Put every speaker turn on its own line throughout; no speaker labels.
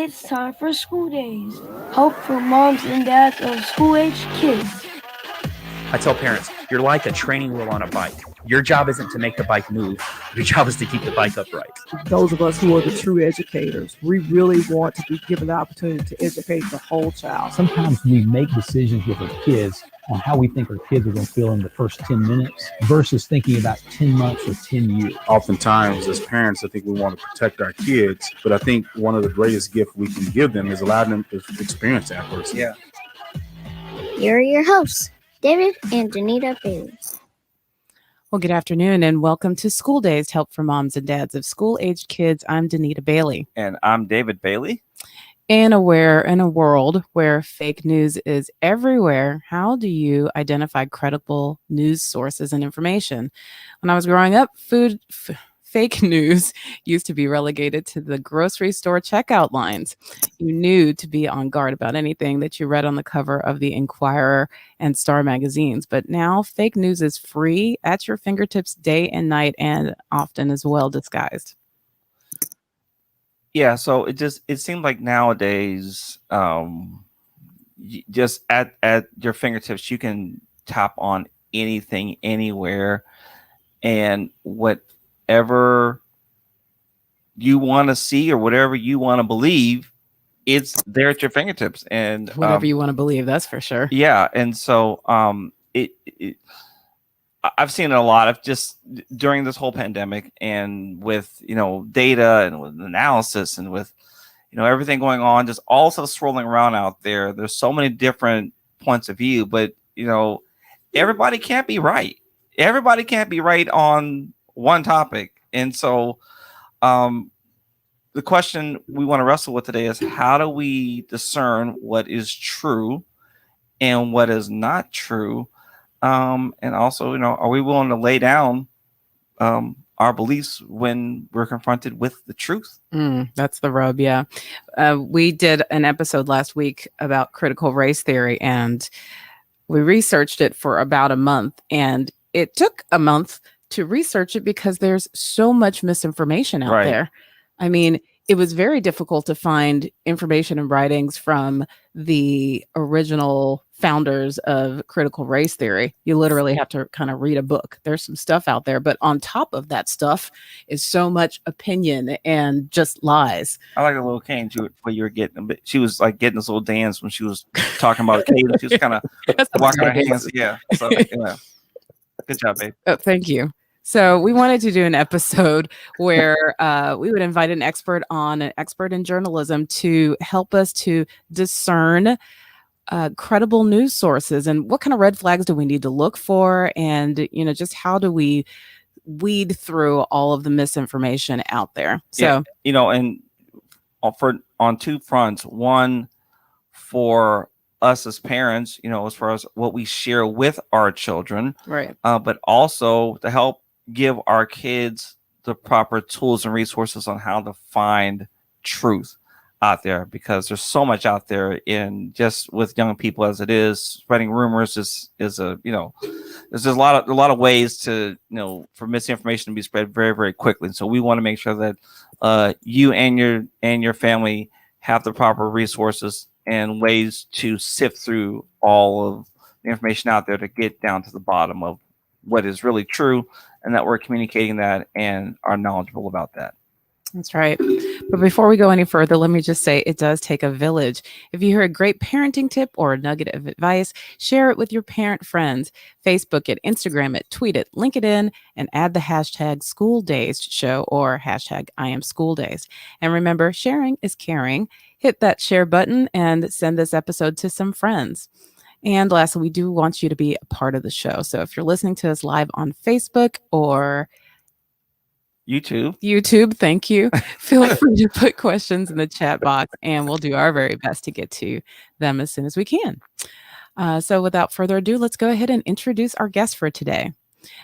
It's time for school days. Help for moms and dads of school-aged kids.
I tell parents, you're like a training wheel on a bike. Your job isn't to make the bike move. Your job is to keep the bike upright.
Those of us who are the true educators, we really want to be given the opportunity to educate the whole child.
Sometimes we make decisions with our kids on how we think our kids are going to feel in the first 10 minutes versus thinking about 10 months or 10 years.
Oftentimes, as parents, I think we want to protect our kids, but I think one of the greatest gifts we can give them is allow them to experience adversity.
Yeah.
Here are your hosts, David and Danita Bailey.
Well, good afternoon and welcome to School Days, Help for Moms and Dads of School-Aged Kids. I'm Danita Bailey.
And I'm David Bailey.
And aware in a world where fake news is everywhere, how do you identify credible news sources and information? When I was growing up, fake news used to be relegated to the grocery store checkout lines. You knew to be on guard about anything that you read on the cover of the Inquirer and Star magazines. But now fake news is free at your fingertips day and night and often as well disguised.
Yeah, so it seems like nowadays, just at your fingertips, you can tap on anything, anywhere, and whatever you want to see or whatever you want to believe, it's there at your fingertips. And
whatever you want to believe, that's for sure.
Yeah, and so I've seen it a lot of just during this whole pandemic and with, data and with analysis and with, everything going on, just also swirling around out there. There's so many different points of view, but, everybody can't be right. Everybody can't be right on one topic. And so the question we want to wrestle with today is, how do we discern what is true and what is not true? And also, are we willing to lay down our beliefs when we're confronted with the truth?
That's the rub, yeah. We did an episode last week about critical race theory, and we researched it for about a month. And it took a month to research it because there's so much misinformation out there. I mean, it was very difficult to find information and writings from the original founders of critical race theory. You literally have to kind of read a book. There's some stuff out there, but on top of that stuff is so much opinion and just lies.
I like the little cane where you were getting, but she was like getting this little dance when she was talking about cadence. She was kind of walking her hands. Yeah. So, yeah. Good job, babe.
Oh, thank you. So we wanted to do an episode where we would invite an expert in journalism to help us to discern credible news sources and what kind of red flags do we need to look for, and just how do we weed through all of the misinformation out there. So
and on two fronts. One, for us as parents, as far as what we share with our children,
right?
But also to help give our kids the proper tools and resources on how to find truth out there, because there's so much out there in just with young people as it is. Spreading rumors is there's a lot of ways to, for misinformation to be spread very, very quickly. And so we want to make sure that you and your family have the proper resources and ways to sift through all of the information out there to get down to the bottom of what is really true, and that we're communicating that and are knowledgeable about that.
That's right. But before we go any further, let me just say it does take a village. If you hear a great parenting tip or a nugget of advice, share it with your parent friends. Facebook it, Instagram it, tweet it, link it in, and add the hashtag School Days Show or hashtag I Am School Days. And remember, sharing is caring. Hit that share button and send this episode to some friends. And lastly, we do want you to be a part of the show. So if you're listening to us live on Facebook or YouTube, thank you. Feel free to put questions in the chat box, and we'll do our very best to get to them as soon as we can. So without further ado, let's go ahead and introduce our guest for today.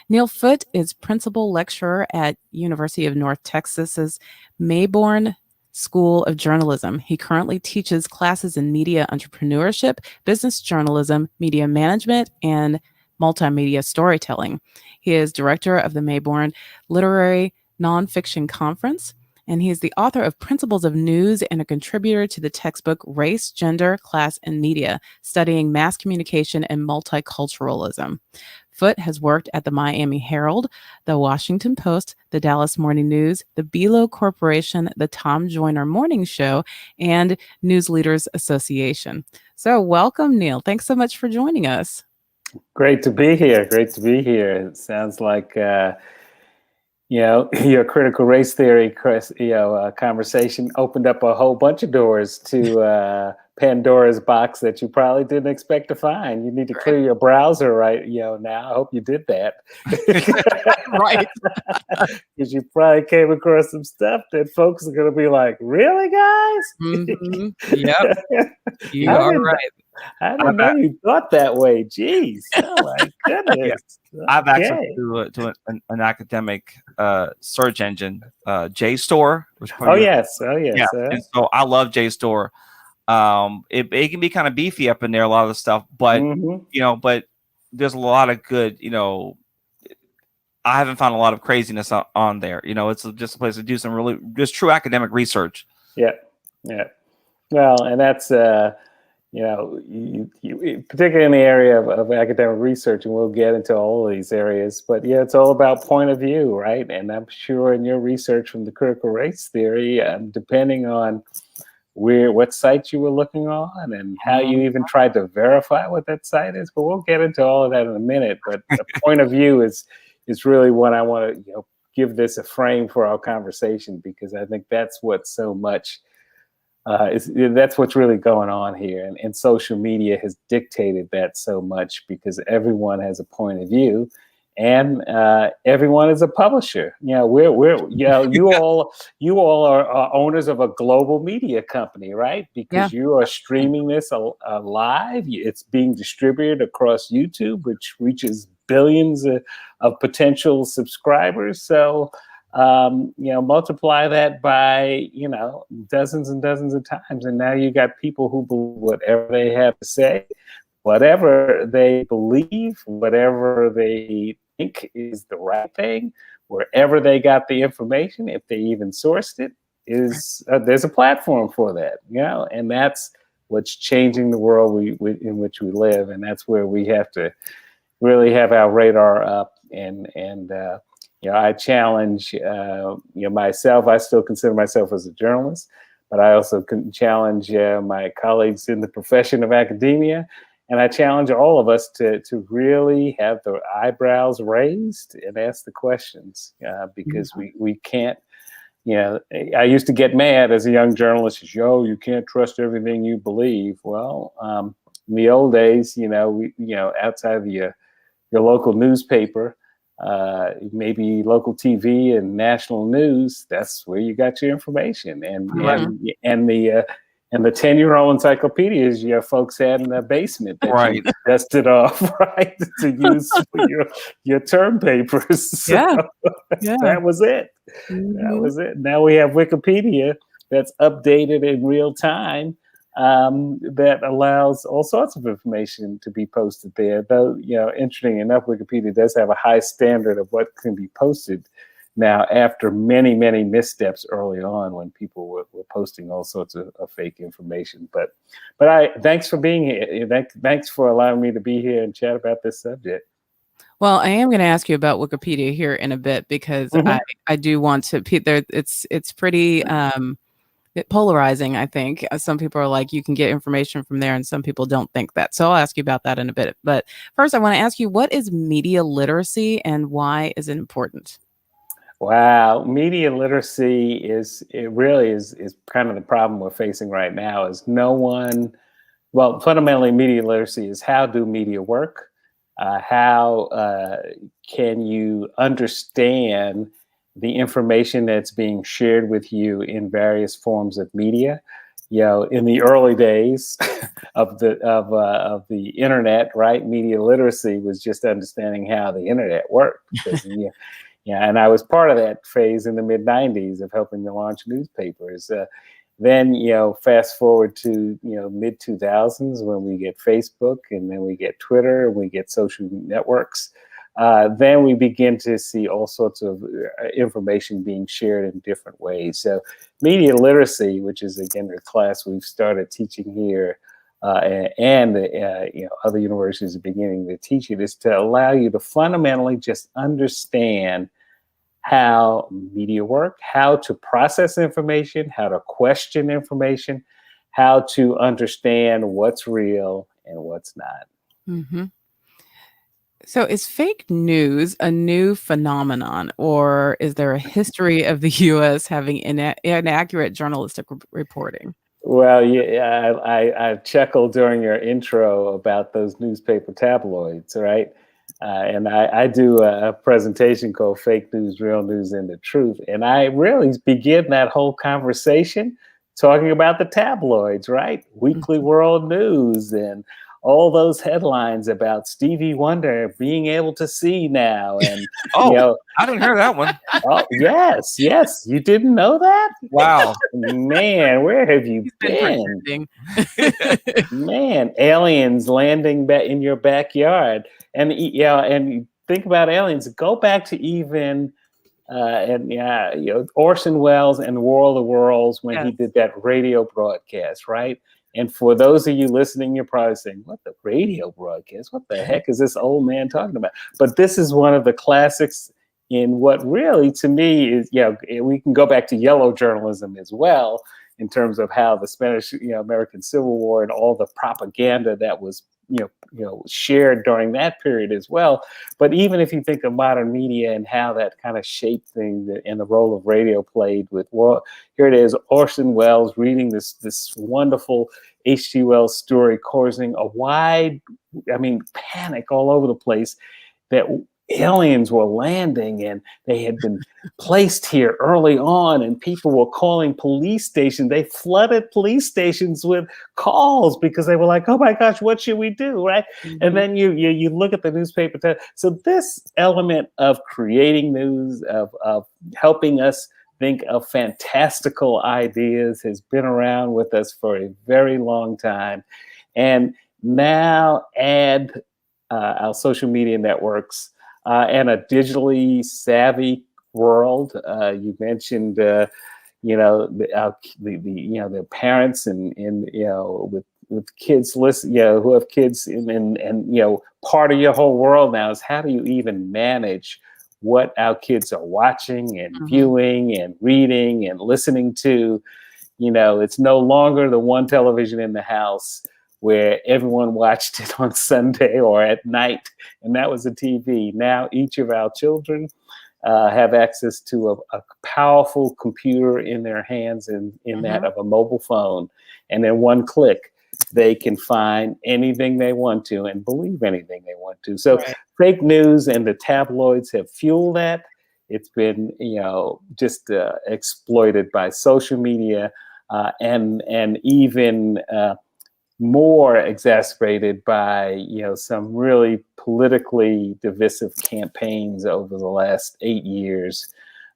Neil Foote is principal lecturer at University of North Texas's Mayborn School of Journalism. He currently teaches classes in media entrepreneurship, business journalism, media management, and multimedia storytelling. He is director of the Mayborn Literary Nonfiction Conference and he is the author of Principles of News and a contributor to the textbook Race, Gender, Class, and Media, Studying Mass Communication and Multiculturalism. Foote has worked at the Miami Herald, the Washington Post, the Dallas Morning News, the Belo Corporation, the Tom Joyner Morning Show, and News Leaders Association. So welcome, Neil. Thanks so much for joining us.
Great to be here. Great to be here. It sounds like, your critical race theory, conversation opened up a whole bunch of doors to Pandora's box that you probably didn't expect to find. You need to clear your browser right, now. I hope you did that.
Right.
Because you probably came across some stuff that folks are going to be like, really, guys?
Mm-hmm. Yep. You are right.
I didn't know you thought that way. Jeez. Oh, my goodness.
Yeah. I've access to an academic search engine, JSTOR.
Yes.
Yeah. And so I love JSTOR. It can be kind of beefy up in there, a lot of the stuff, but but there's a lot of good, I haven't found a lot of craziness on there. It's just a place to do some really just true academic research.
Yeah. Well, and that's you particularly in the area of academic research, and we'll get into all of these areas, but it's all about point of view, right? And I'm sure in your research from the critical race theory, depending on what site you were looking on and how you even tried to verify what that site is, but we'll get into all of that in a minute. But the point of view is really what I want to give this a frame for our conversation, because I think that's what's so much that's what's really going on here, and social media has dictated that so much, because everyone has a point of view, and everyone is a publisher. We're you all are owners of a global media company, right? Because you are streaming this live. It's being distributed across YouTube, which reaches billions of potential subscribers. So multiply that by, dozens and dozens of times. And now you got people who believe whatever they have to say, whatever they believe, whatever they think is the right thing, wherever they got the information, if they even sourced it, there's a platform for that, and that's what's changing the world in which we live. And that's where we have to really have our radar up and I challenge myself. I still consider myself as a journalist, but I also can challenge my colleagues in the profession of academia, and I challenge all of us to really have the eyebrows raised and ask the questions, because we can't. I used to get mad as a young journalist. You can't trust everything you believe. Well, in the old days, outside of your local newspaper, maybe local TV and national news, that's where you got your information. And the 10-year-old encyclopedias your folks had in the basement that you dusted off, right, to use for your term papers. So that was it. That was it. Now we have Wikipedia that's updated in real time, that allows all sorts of information to be posted there. Though, interesting enough, Wikipedia does have a high standard of what can be posted now, after many, many missteps early on when people were posting all sorts of fake information. But thanks for being here. Thanks for allowing me to be here and chat about this subject.
Well, I am going to ask you about Wikipedia here in a bit, because I do want to. It's pretty polarizing, I think. Some people are like, you can get information from there, and some people don't think that. So I'll ask you about that in a bit. But first, I want to ask you, what is media literacy and why is it important?
Wow, media literacy is kind of the problem we're facing right now. Is fundamentally, media literacy is how do media work? How can you understand the information that's being shared with you in various forms of media? In the early days of the internet, right? Media literacy was just understanding how the internet worked. Because, and I was part of that phase in the mid '90s of helping to launch newspapers. Then, fast forward to, mid 2000s when we get Facebook, and then we get Twitter, and we get social networks. then we begin to see all sorts of information being shared in different ways. So media literacy, which is again a class we've started teaching here, and other universities are beginning to teach it, is to allow you to fundamentally just understand how media work, how to process information, how to question information, how to understand what's real and what's not.
Mm-hmm. So is fake news a new phenomenon, or is there a history of the U.S. having inaccurate journalistic reporting?
Well, yeah, I chuckled during your intro about those newspaper tabloids, right? And I do a presentation called Fake News, Real News, and the Truth. And I really begin that whole conversation talking about the tabloids, right? Weekly World News and all those headlines about Stevie Wonder being able to see now. And,
I didn't hear that one.
Oh, yes. You didn't know that?
Wow.
Man, where have you been? Man, aliens landing back in your backyard. And and think about aliens. Go back to even Orson Welles and War of the Worlds when he did that radio broadcast, right? And for those of you listening, you're probably saying, "What, the radio broadcast? What the heck is this old man talking about?" But this is one of the classics in what really, to me, is we can go back to yellow journalism as well, in terms of how the Spanish American Civil War and all the propaganda that was shared during that period as well. But even if you think of modern media and how that kind of shaped things and the role of radio played with, here it is, Orson Welles reading this wonderful H.G. Wells story, causing a wide, panic all over the place that aliens were landing and they had been placed here early on, and people were calling police stations. They flooded police stations with calls because they were like, "Oh my gosh, what should we do?" Right? Mm-hmm. And then you look at the newspaper. So this element of creating news, of helping us think of fantastical ideas, has been around with us for a very long time. And now add our social media networks and a digitally savvy world. You mentioned, the parents and with kids who have kids, and part of your whole world now is how do you even manage what our kids are watching and viewing and reading and listening to. It's no longer the one television in the house where everyone watched it on Sunday or at night, and that was a TV. Now each of our children have access to a powerful computer in their hands, and in that of a mobile phone. And in one click, they can find anything they want to and believe anything they want to. So fake news and the tabloids have fueled that. It's been, just exploited by social media and even more exacerbated by some really politically divisive campaigns over the last 8 years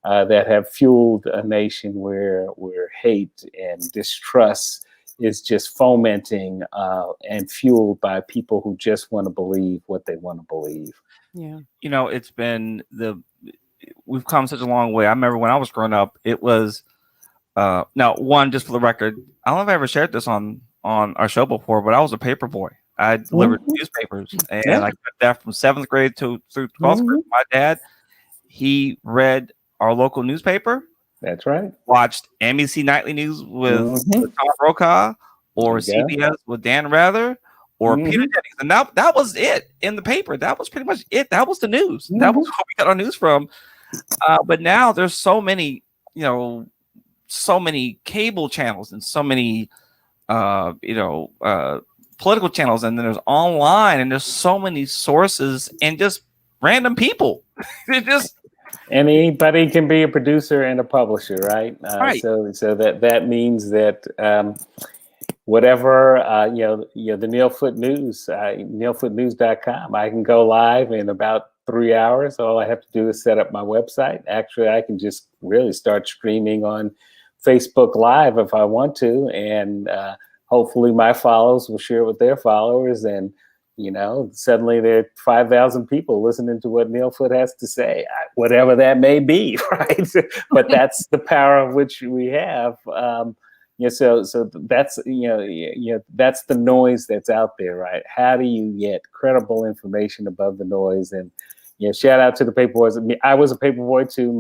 that have fueled a nation where hate and distrust is just fomenting and fueled by people who just want to believe what they want to believe.
Yeah,
it's been we've come such a long way. I remember when I was growing up, it was now one, just for the record, I don't know if I ever shared this on our show before, but I was a paper boy. I delivered newspapers, and I got that from 7th grade through 12th grade. My dad, he read our local newspaper.
That's right.
Watched NBC Nightly News with Tom Brokaw, or CBS with Dan Rather, or Peter Jennings, and that was it in the paper. That was pretty much it. That was the news. That was where we got our news from. But now there's so many, so many cable channels and so many political channels, and then there's online, and there's so many sources and just random people.
Anybody can be a producer and a publisher, right? Right. So that means that whatever the Neil Foote News, neilfootenews.com, I can go live in about 3 hours. All I have to do is set up my website. Actually, I can just really start streaming on Facebook Live if I want to, and hopefully my followers will share with their followers, and Suddenly there are 5,000 people listening to what Neil Foote has to say, whatever that may be, right? But that's the power of which we have. So that's that's the noise that's out there, right? How do you get credible information above the noise? And shout out to the paper boys. I was a paper boy too.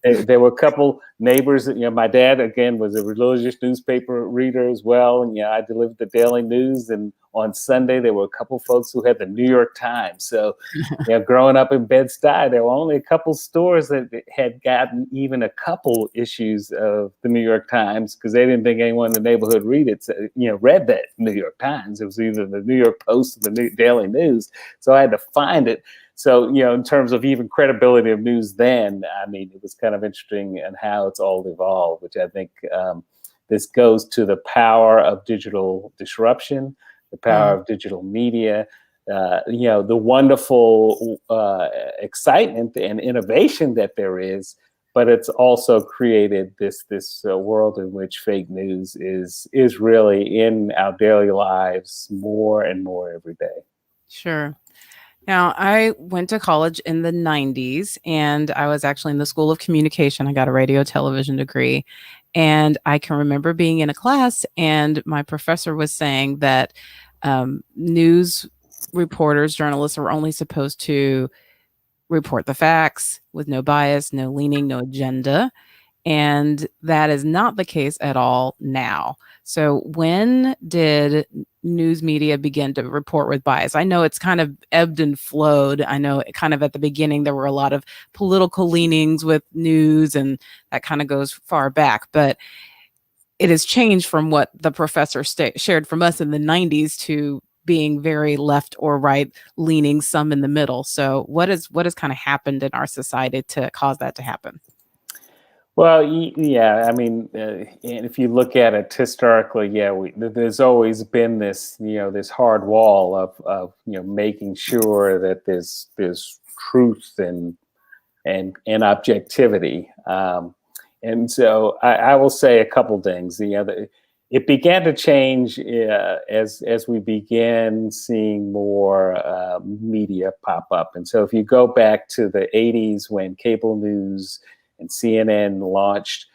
There were a couple neighbors. My dad again was a religious newspaper reader as well, and I delivered the Daily News. And on Sunday there were a couple folks who had the New York Times. So, growing up in Bed-Stuy, there were only a couple stores that had gotten even a couple issues of the New York Times because they didn't think anyone in the neighborhood read that New York Times. It was either the New York Post or the Daily News. So I had to find it. So, in terms of even credibility of news then, I mean, it was kind of interesting and how it's all evolved, which I think this goes to the power of digital disruption, the power of digital media, the wonderful excitement and innovation that there is, but it's also created this world in which fake news is really in our daily lives more and more every day.
Sure. Now, I went to college in the 90s, and I was actually in the School of Communication. I got a radio television degree. And I can remember being in a class, and my professor was saying that news reporters, journalists, are only supposed to report the facts with no bias, no leaning, no agenda. And that is not the case at all now. So when did news media begin to report with bias? I know it's kind of ebbed and flowed. I know kind of at the beginning, there were a lot of political leanings with news, and that kind of goes far back. But it has changed from what the professor shared from us in the 90s to being very left or right leaning, some in the middle. So what has kind of happened in our society to cause that to happen?
Well, yeah, I mean, and if you look at it historically, there's always been this, this hard wall of making sure that there's truth and objectivity. And so I will say a couple things. It began to change as we began seeing more media pop up. And so if you go back to the 80s when cable news and CNN launched,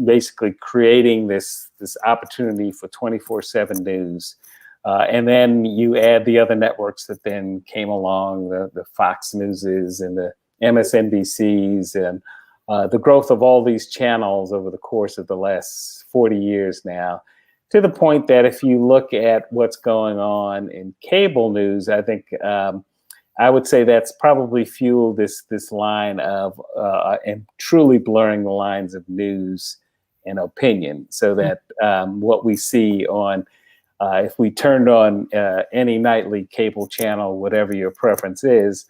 basically creating this opportunity for 24/7 news. And then you add the other networks that then came along, the Fox Newses and the MSNBCs, and the growth of all these channels over the course of the last 40 years now, to the point that if you look at what's going on in cable news, I think I would say that's probably fueled this line of and truly blurring the lines of news and opinion, so that what we see on, if we turned on any nightly cable channel, whatever your preference is,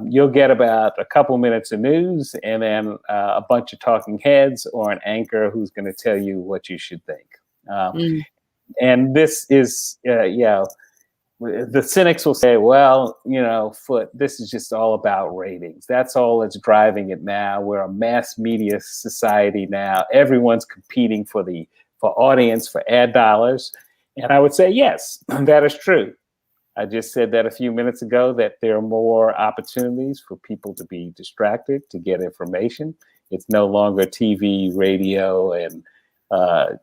you'll get about a couple minutes of news and then a bunch of talking heads or an anchor who's going to tell you what you should think. And this is, the cynics will say, well, Foote, this is just all about ratings. That's all that's driving it now. We're a mass media society now. Everyone's competing for audience, for ad dollars. And I would say, yes, that is true. I just said that a few minutes ago, that there are more opportunities for people to be distracted, to get information. It's no longer TV, radio, and a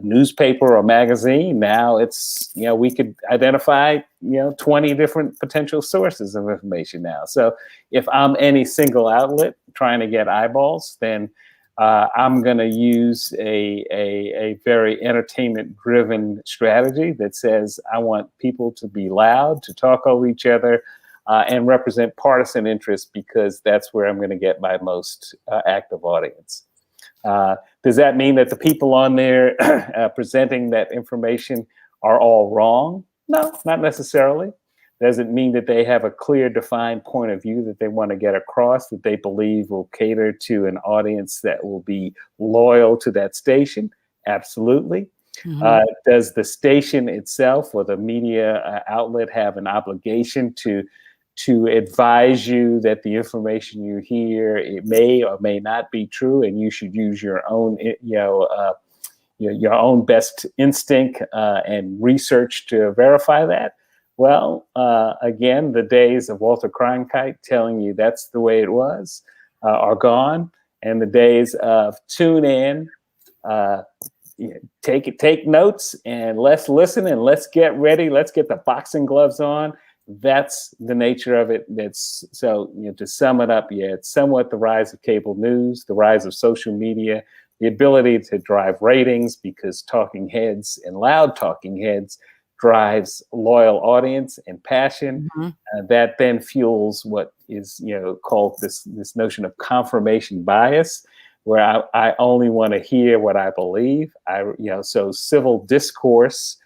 newspaper or magazine. Now it's, we could identify, 20 different potential sources of information now. So if I'm any single outlet trying to get eyeballs, then I'm going to use a very entertainment-driven strategy that says I want people to be loud, to talk over each other, and represent partisan interests, because that's where I'm going to get my most active audience. Does that mean that the people on there presenting that information are all wrong? No, not necessarily. Does it mean that they have a clear, defined point of view that they want to get across, that they believe will cater to an audience that will be loyal to that station? Absolutely. Mm-hmm. Does the station itself or the media outlet have an obligation to advise you that the information you hear, it may or may not be true, and you should use your own, your own best instinct and research to verify that. Well, again, the days of Walter Cronkite telling you that's the way it was are gone, and the days of tune in, take notes, and let's listen and let's get ready. Let's get the boxing gloves on. That's the nature of it. That's so, to sum it up, it's somewhat the rise of cable news, the rise of social media, the ability to drive ratings because talking heads and loud talking heads drives loyal audience and passion. That then fuels what is called this notion of confirmation bias, where I only want to hear what I believe. So civil discourse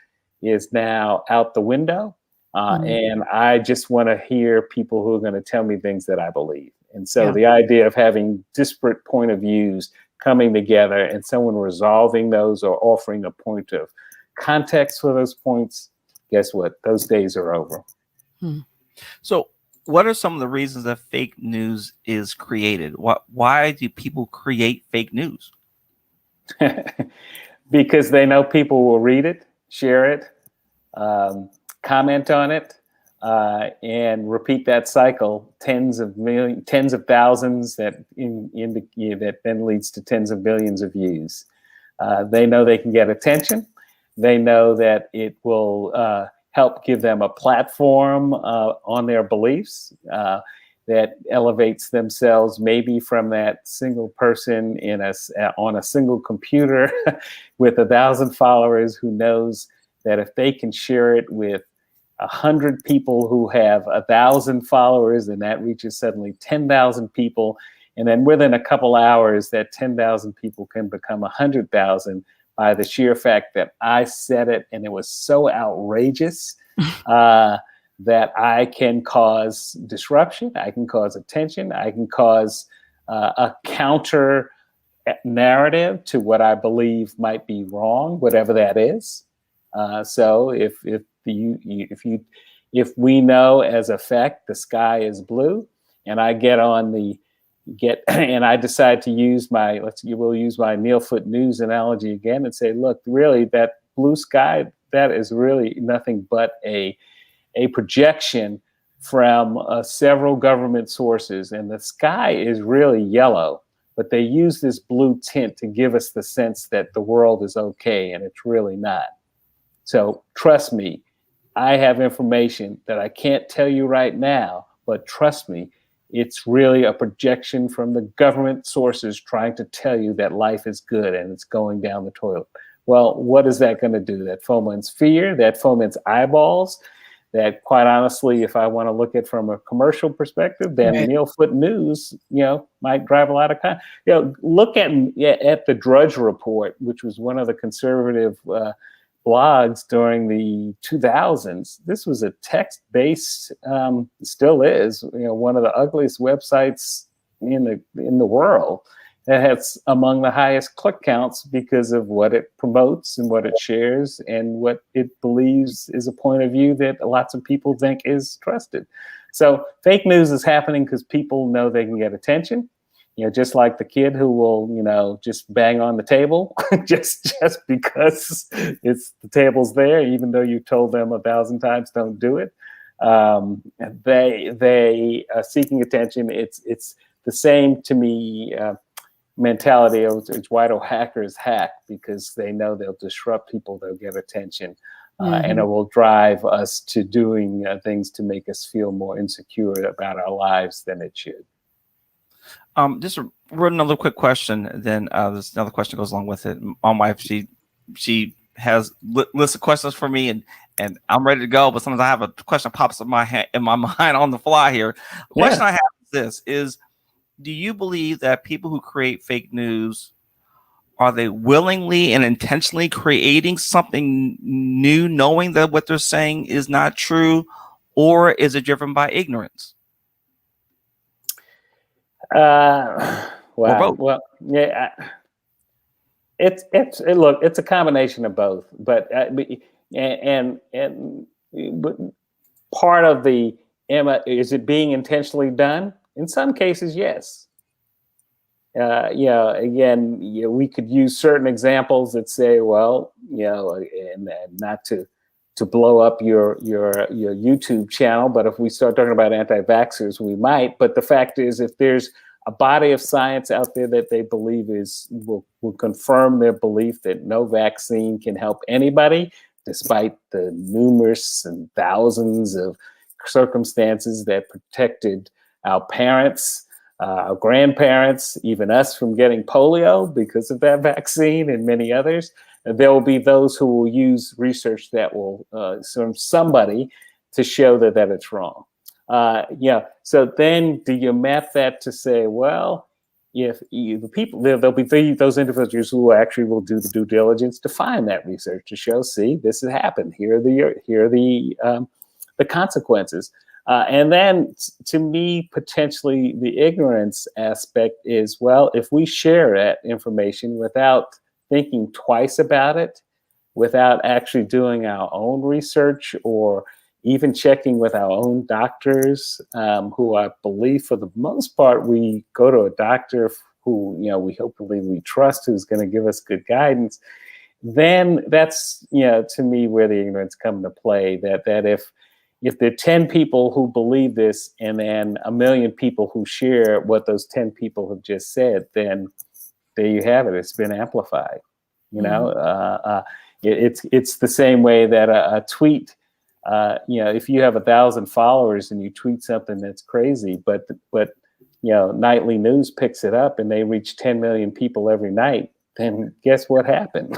is now out the window. And I just want to hear people who are going to tell me things that I believe. And so the idea of having disparate point of views coming together and someone resolving those or offering a point of context for those points, guess what? Those days are over.
So what are some of the reasons that fake news is created? Why do people create fake news?
Because they know people will read it, share it, comment on it, and repeat that cycle, tens of thousands that that then leads to tens of billions of views. They know they can get attention. They know that it will help give them a platform on their beliefs that elevates themselves maybe from that single person on a single computer with 1,000 followers who knows that if they can share it with 100 people who have 1,000 followers, and that reaches suddenly 10,000 people. And then within a couple hours, that 10,000 people can become 100,000 by the sheer fact that I said it and it was so outrageous that I can cause disruption, I can cause attention, I can cause a counter narrative to what I believe might be wrong, whatever that is. So if we know as a fact the sky is blue, and I and I decide to use we'll use my Neil Foote news analogy again and say, look, really that blue sky, that is really nothing but a projection from several government sources, and the sky is really yellow, but they use this blue tint to give us the sense that the world is okay, and it's really not. So trust me, I have information that I can't tell you right now, but trust me, it's really a projection from the government sources trying to tell you that life is good and it's going down the toilet. Well, what is that going to do? That foments fear, that foments eyeballs, that quite honestly, if I want to look at from a commercial perspective, then Neil Foote News, might drive a lot of look at the Drudge Report, which was one of the conservative blogs during the 2000s. This was a text-based, still is, one of the ugliest websites in the world. That has among the highest click counts because of what it promotes and what it shares and what it believes is a point of view that lots of people think is trusted. So fake news is happening because people know they can get attention. Just like the kid who will, just bang on the table just because the table's there, even though you told them 1,000 times don't do it. They are seeking attention. It's the same to me. Mentality of white hackers hack because they know they'll disrupt people, they'll get attention, and it will drive us to doing things to make us feel more insecure about our lives than it should.
Just wrote another quick question. Then there's another question goes along with it. My wife, she has lists of questions for me, and I'm ready to go. But sometimes I have a question pops up in my mind on the fly here. The question I have is do you believe that people who create fake news, are they willingly and intentionally creating something new, knowing that what they're saying is not true, or is it driven by ignorance?
Wow. Well, yeah. It's a combination of both, but part of is it being intentionally done? In some cases, yes. Again, we could use certain examples that say, well, and not to blow up your YouTube channel, but if we start talking about anti-vaxxers, we might. But the fact is, if there's a body of science out there that they believe will confirm their belief that no vaccine can help anybody, despite the numerous and thousands of circumstances that protected our parents, our grandparents, even us from getting polio because of that vaccine and many others, there will be those who will use research that will from somebody to show that it's wrong. So then do you map that to say, well, if the people, there'll be those individuals who actually will do the due diligence to find that research to show, see, this has happened. Here are the consequences. And then, to me, potentially the ignorance aspect is, well, if we share that information without thinking twice about it, without actually doing our own research or even checking with our own doctors, who I believe for the most part, we go to a doctor who, we hopefully we trust, who's going to give us good guidance, then that's, to me, where the ignorance come into play, that if there are 10 people who believe this and then 1 million people who share what those 10 people have just said, then there you have it. It's been amplified. It's the same way that a tweet, if you have 1,000 followers and you tweet something that's crazy, but nightly news picks it up and they reach 10 million people every night, then guess what happened?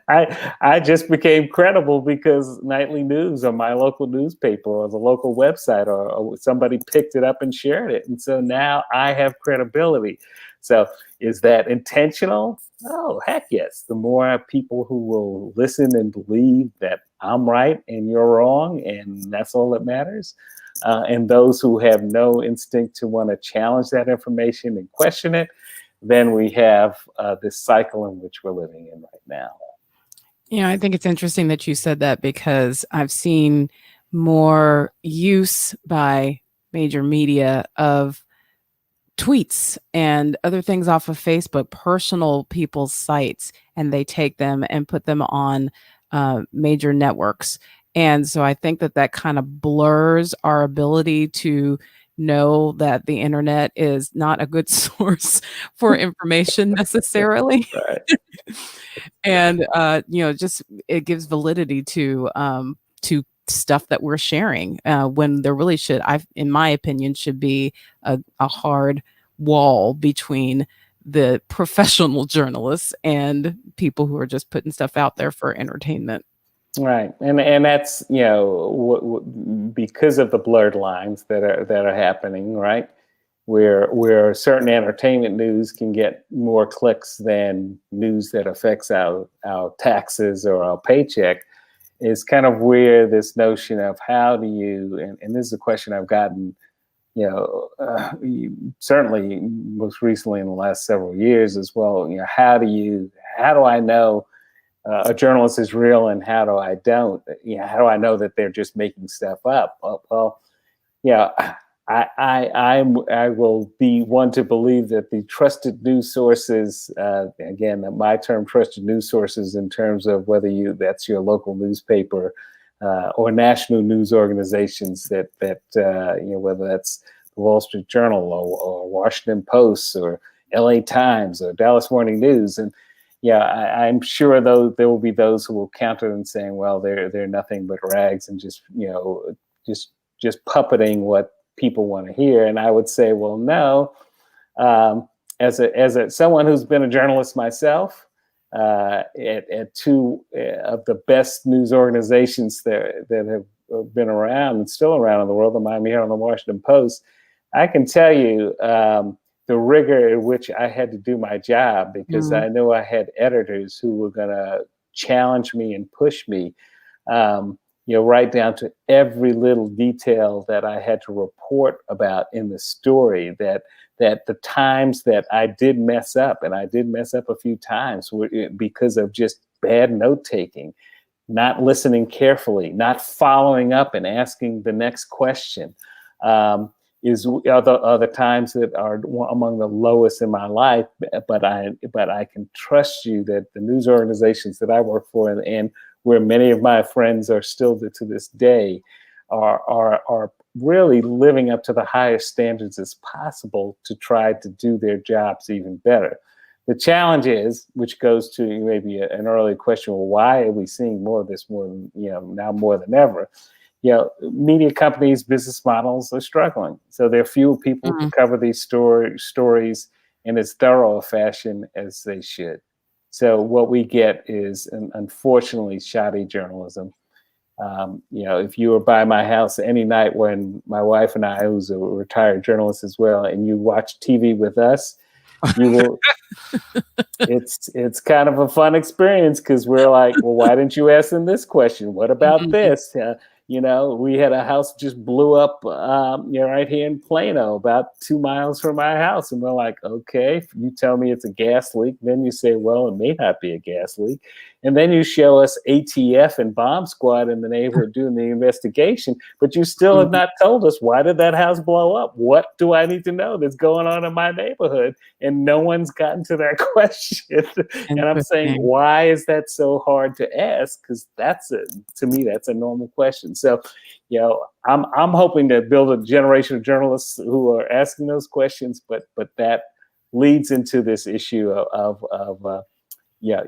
I just became credible because nightly news or my local newspaper or the local website or somebody picked it up and shared it. And so now I have credibility. So is that intentional? Oh, heck yes. The more people who will listen and believe that I'm right and you're wrong, and that's all that matters. And those who have no instinct to want to challenge that information and question it, then we have this cycle in which we're living in right now.
I think it's interesting that you said that, because I've seen more use by major media of tweets and other things off of Facebook, personal people's sites, and they take them and put them on major networks. And so I think that kind of blurs our ability to know that the internet is not a good source for information necessarily. And just it gives validity to stuff that we're sharing, when there really should, in my opinion, should be a hard wall between the professional journalists and people who are just putting stuff out there for entertainment.
Right, and that's because of the blurred lines that are happening, right? Where certain entertainment news can get more clicks than news that affects our taxes or our paycheck, is kind of where this notion of how do you, and this is a question I've gotten, certainly most recently in the last several years as well. How do I know a journalist is real and how do I don't? How do I know that they're just making stuff up? Well, I will be one to believe that the trusted news sources, again, my term trusted news sources in terms of whether that's your local newspaper or national news organizations that whether that's the Wall Street Journal or Washington Post or LA Times or Dallas Morning News. And I'm sure though there will be those who will counter and saying, well, they're nothing but rags and just puppeting what people want to hear. And I would say, well, no. As someone who's been a journalist myself, at two of the best news organizations that have been around and still around in the world, the Miami Herald and the Washington Post, I can tell you the rigor in which I had to do my job, because I knew I had editors who were going to challenge me and push me, right down to every little detail that I had to report about in the story, that the times that I did mess up, and I did mess up a few times because of just bad note-taking, not listening carefully, not following up and asking the next question. are the times that are among the lowest in my life. But I can trust you that the news organizations that I work for and where many of my friends are still to this day are really living up to the highest standards as possible to try to do their jobs even better. The challenge is, which goes to maybe an earlier question, well, why are we seeing more of this now more than ever? Media companies' business models are struggling. So there are fewer people to cover these stories in as thorough a fashion as they should. So what we get is, unfortunately, shoddy journalism. If you were by my house any night when my wife and I, who's a retired journalist as well, and you watch TV with us, you will. It's kind of a fun experience because we're like, well, why didn't you ask them this question? What about this? We had a house just blew up, right here in Plano, about 2 miles from my house. And we're like, okay, if you tell me it's a gas leak, then you say, well, it may not be a gas leak. And then you show us ATF and bomb squad in the neighborhood doing the investigation, but you still have not told us, why did that house blow up? What do I need to know that's going on in my neighborhood? And no one's gotten to that question. And I'm saying, why is that so hard to ask? Because to me, that's a normal question. So, I'm hoping to build a generation of journalists who are asking those questions, but that leads into this issue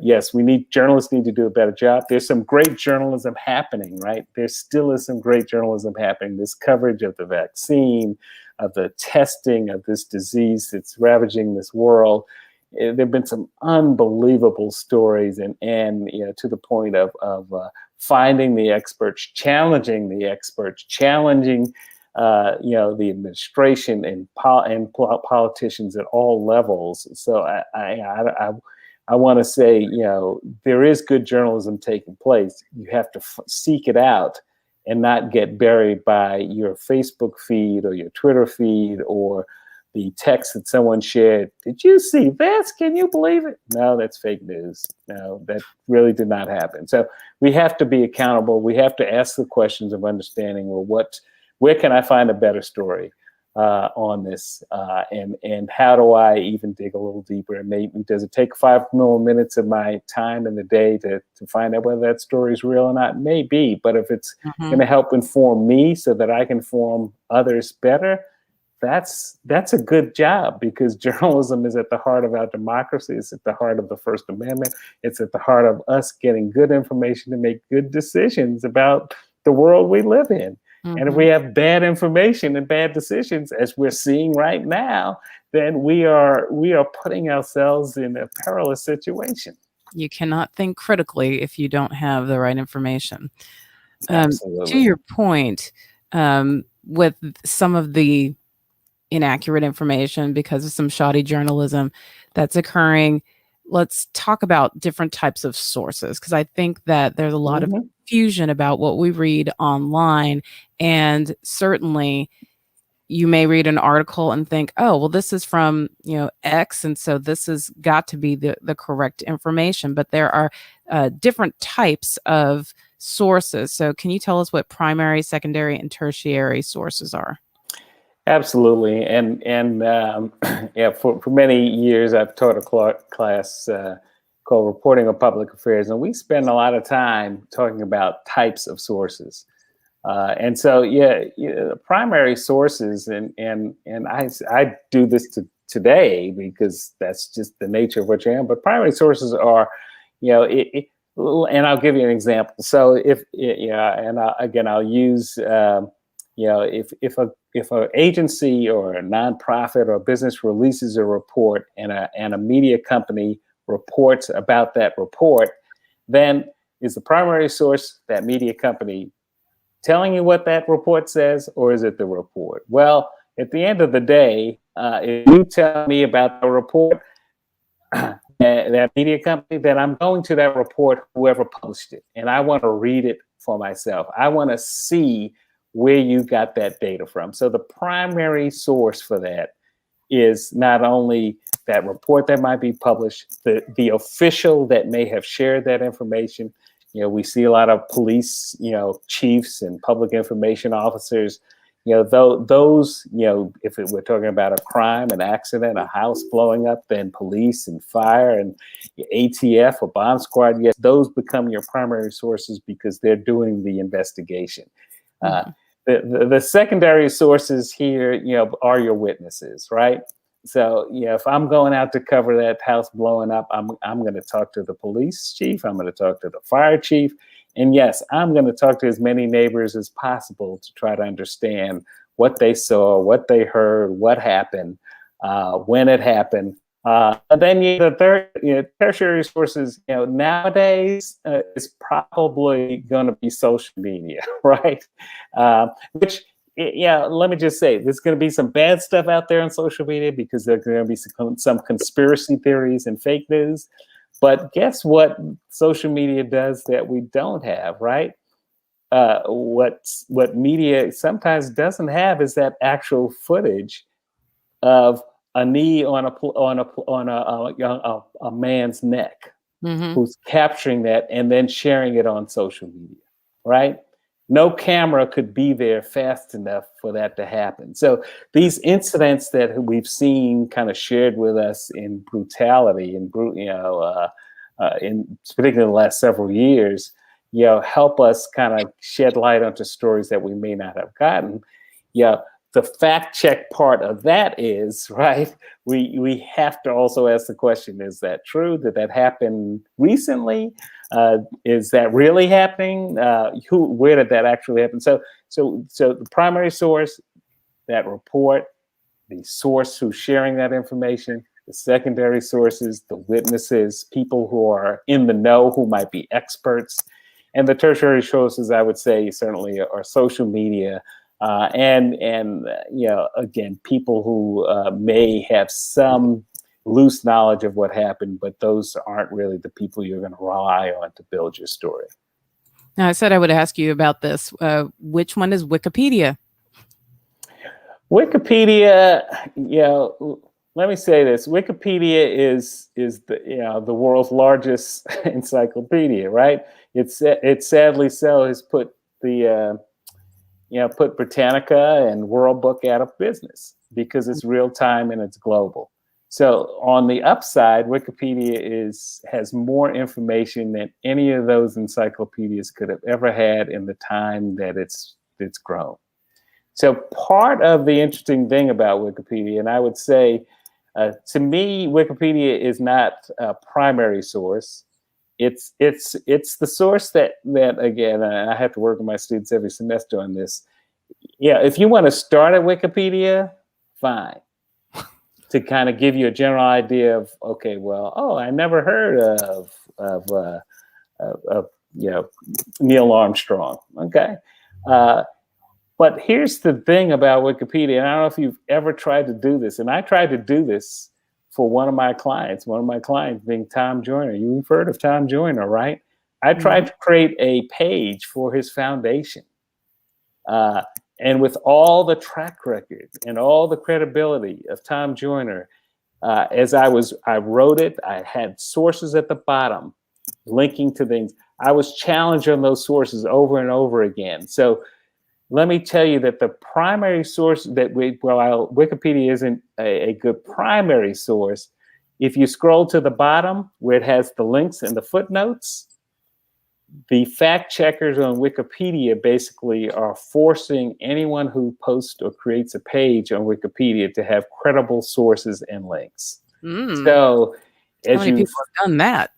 yes, journalists need to do a better job. There's some great journalism happening, right? There still is some great journalism happening. This coverage of the vaccine, of the testing of this disease that's ravaging this world. There have been some unbelievable stories, and to the point of finding the experts, challenging the experts, challenging the administration and politicians at all levels. So I want to say, there is good journalism taking place. You have to seek it out and not get buried by your Facebook feed or your Twitter feed or the text that someone shared. Did you see this? Can you believe it? No, that's fake news. No, that really did not happen. So we have to be accountable. We have to ask the questions of understanding, well, where can I find a better story on this? And how do I even dig a little deeper? And maybe, does it take 5 more minutes of my time in the day to find out whether that story is real or not? Maybe, but if it's going to help inform me so that I can inform others better, that's a good job, because journalism is at the heart of our democracy. It's at the heart of the First Amendment. It's at the heart of us getting good information to make good decisions about the world we live in. And if we have bad information and bad decisions, as we're seeing right now, then we are putting ourselves in a perilous situation.
You cannot think critically if you don't have the right information.
Absolutely.
To your point, with some of the inaccurate information because of some shoddy journalism that's occurring, let's talk about different types of sources, because I think that there's a lot of confusion about what we read online. And certainly you may read an article and think, oh, well, this is from X, and so this has got to be the correct information. But there are different types of sources. So can you tell us what primary, secondary, and tertiary sources are?
Absolutely, and for many years I've taught a class called Reporting of Public Affairs, and we spend a lot of time talking about types of sources. And so, primary sources, and I do this today because that's just the nature of what you am. But primary sources are, and I'll give you an example. So I'll use. If an agency or a nonprofit or a business releases a report and a media company reports about that report, then is the primary source that media company telling you what that report says, or is it the report? Well, at the end of the day, if you tell me about the report, that media company, then I'm going to that report, whoever published it, and I want to read it for myself. I want to see where you got that data from. So the primary source for that is not only that report that might be published, the official that may have shared that information. We see a lot of police, chiefs and public information officers, those, if we're talking about a crime, an accident, a house blowing up, then police and fire and ATF or bomb squad, yes, those become your primary sources because they're doing the investigation. The secondary sources here, are your witnesses, right? So, if I'm going out to cover that house blowing up, I'm going to talk to the police chief. I'm going to talk to the fire chief. And yes, I'm going to talk to as many neighbors as possible to try to understand what they saw, what they heard, what happened, when it happened. And then the third, tertiary sources, nowadays is probably going to be social media, right? Which, let me just say, there's going to be some bad stuff out there on social media because there's going to be some conspiracy theories and fake news. But guess what social media does that we don't have, right? What media sometimes doesn't have is that actual footage of a knee on a man's neck, who's capturing that and then sharing it on social media, right? No camera could be there fast enough for that to happen. So these incidents that we've seen kind of shared with us in brutality and in particularly the last several years, help us kind of shed light onto stories that we may not have gotten. The fact check part of that is, right, we have to also ask the question, is that true? Did that happen recently? Is that really happening? Where did that actually happen? So the primary source, that report, the source who's sharing that information, the secondary sources, the witnesses, people who are in the know, who might be experts, and the tertiary sources, I would say, certainly are social media, and again, people who may have some loose knowledge of what happened, but those aren't really the people you're going to rely on to build your story.
Now, I said I would ask you about this. Which one is Wikipedia?
Wikipedia, let me say this: Wikipedia is the world's largest encyclopedia, right? It sadly so has put put Britannica and World Book out of business because it's real time and it's global. So on the upside, Wikipedia has more information than any of those encyclopedias could have ever had in the time that it's grown. So part of the interesting thing about Wikipedia, and I would say, to me, Wikipedia is not a primary source. It's the source that again, I have to work with my students every semester on this. If you want to start at Wikipedia, fine. To kind of give you a general idea of, okay, well, I never heard of Neil Armstrong. Okay. But here's the thing about Wikipedia, and I don't know if you've ever tried to do this, and I tried to do this for one of my clients being Tom Joyner. You've heard of Tom Joyner, right? I tried to create a page for his foundation. And with all the track record and all the credibility of Tom Joyner, as I wrote it, I had sources at the bottom linking to things. I was challenged on those sources over and over again. So let me tell you that the primary source while Wikipedia isn't a good primary source, if you scroll to the bottom where it has the links and the footnotes, the fact checkers on Wikipedia basically are forcing anyone who posts or creates a page on Wikipedia to have credible sources and links. So
how many people have done that?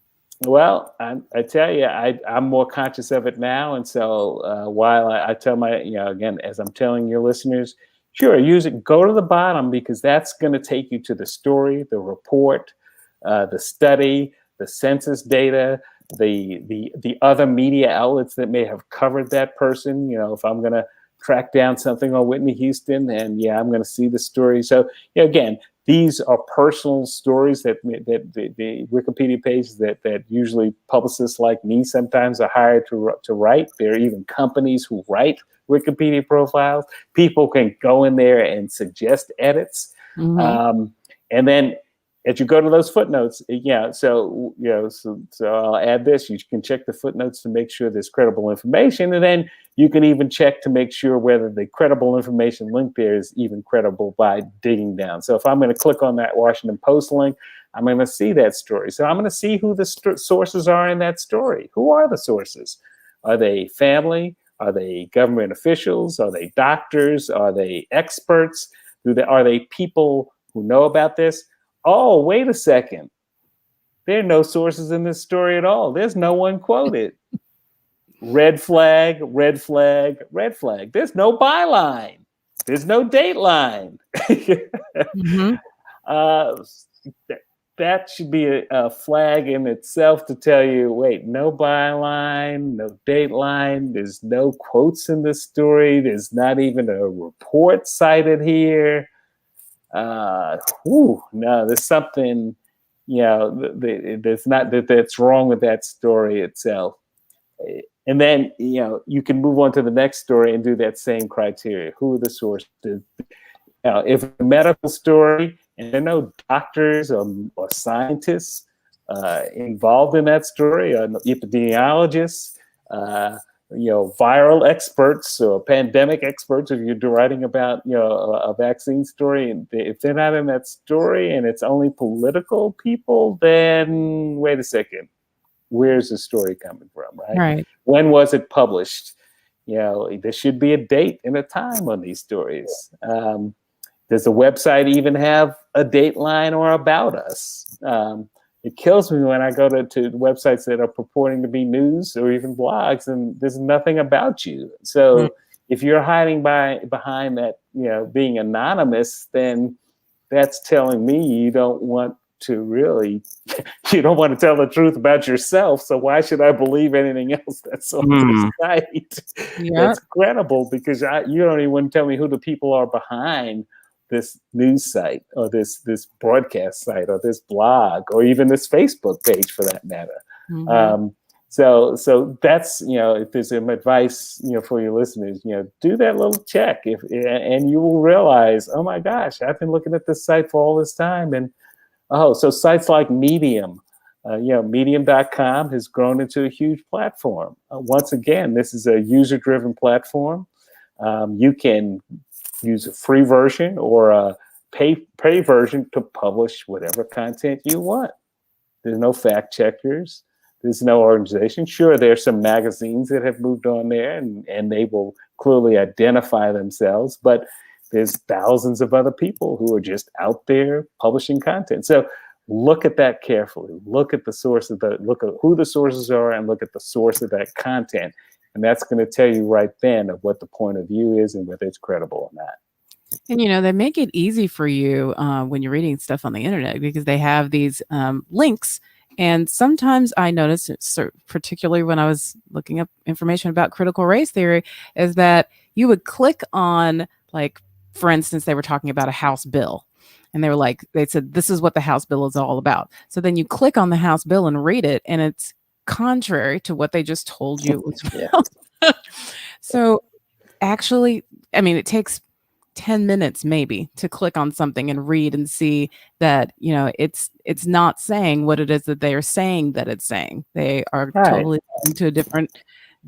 Well, I tell you, I'm more conscious of it now. And so while I tell again, as I'm telling your listeners, sure, use it, go to the bottom, because that's going to take you to the story, the report, the study, the census data, the other media outlets that may have covered that person. If I'm going to track down something on Whitney Houston, and I'm going to see the story. So again, these are personal stories that the Wikipedia pages that usually publicists like me sometimes are hired to write. There are even companies who write Wikipedia profiles. People can go in there and suggest edits. And then as you go to those footnotes, yeah. So so I'll add this. You can check the footnotes to make sure there's credible information, and then you can even check to make sure whether the credible information link there is even credible by digging down. So if I'm going to click on that Washington Post link, I'm going to see that story. So I'm going to see who the sources are in that story. Who are the sources? Are they family? Are they government officials? Are they doctors? Are they experts? Are they people who know about this? Oh, wait a second. There are no sources in this story at all. There's no one quoted. Red flag, red flag, red flag. There's no byline. There's no dateline.
Mm-hmm.
That should be a flag in itself to tell you, wait, no byline, no dateline, there's no quotes in this story, there's not even a report cited here. No, there's something, that's wrong with that story itself. And then, you can move on to the next story and do that same criteria. Who are the sources? If a medical story, and there are no doctors or scientists involved in that story, or epidemiologists, viral experts or pandemic experts, if you're writing about a vaccine story, and if they're not in that story and it's only political people, then wait a second, where's the story coming from, right?
Right.
When was it published? There should be a date and a time on these stories. Does the website even have a dateline or about us? It kills me when I go to websites that are purporting to be news or even blogs, and there's nothing about you. So if you're hiding behind that, being anonymous, then that's telling me you don't want to tell the truth about yourself. So why should I believe anything else that's on the site that's credible? Because you don't even want to tell me who the people are behind this news site or this broadcast site or this blog or even this Facebook page for that matter.
Mm-hmm.
So that's, if there's some advice, for your listeners, do that little check and you will realize, oh my gosh, I've been looking at this site for all this time. And so sites like Medium, medium.com has grown into a huge platform. Once again, this is a user-driven platform. You can use a free version or a pay version to publish whatever content you want. There's no fact checkers. There's no organization. Sure, there's some magazines that have moved on there and they will clearly identify themselves, but there's thousands of other people who are just out there publishing content. So look at that carefully. Look at the source look at who the sources are and look at the source of that content. And that's going to tell you right then of what the point of view is and whether it's credible or not.
And, they make it easy for you when you're reading stuff on the internet because they have these links. And sometimes I notice, particularly when I was looking up information about critical race theory, is that you would click on, like, for instance, they were talking about a House bill. And they said, this is what the House bill is all about. So then you click on the House bill and read it, and it's contrary to what they just told you it was about. So actually, it takes 10 minutes maybe to click on something and read and see that, it's not saying what it is that they are saying that it's saying. They are totally into a different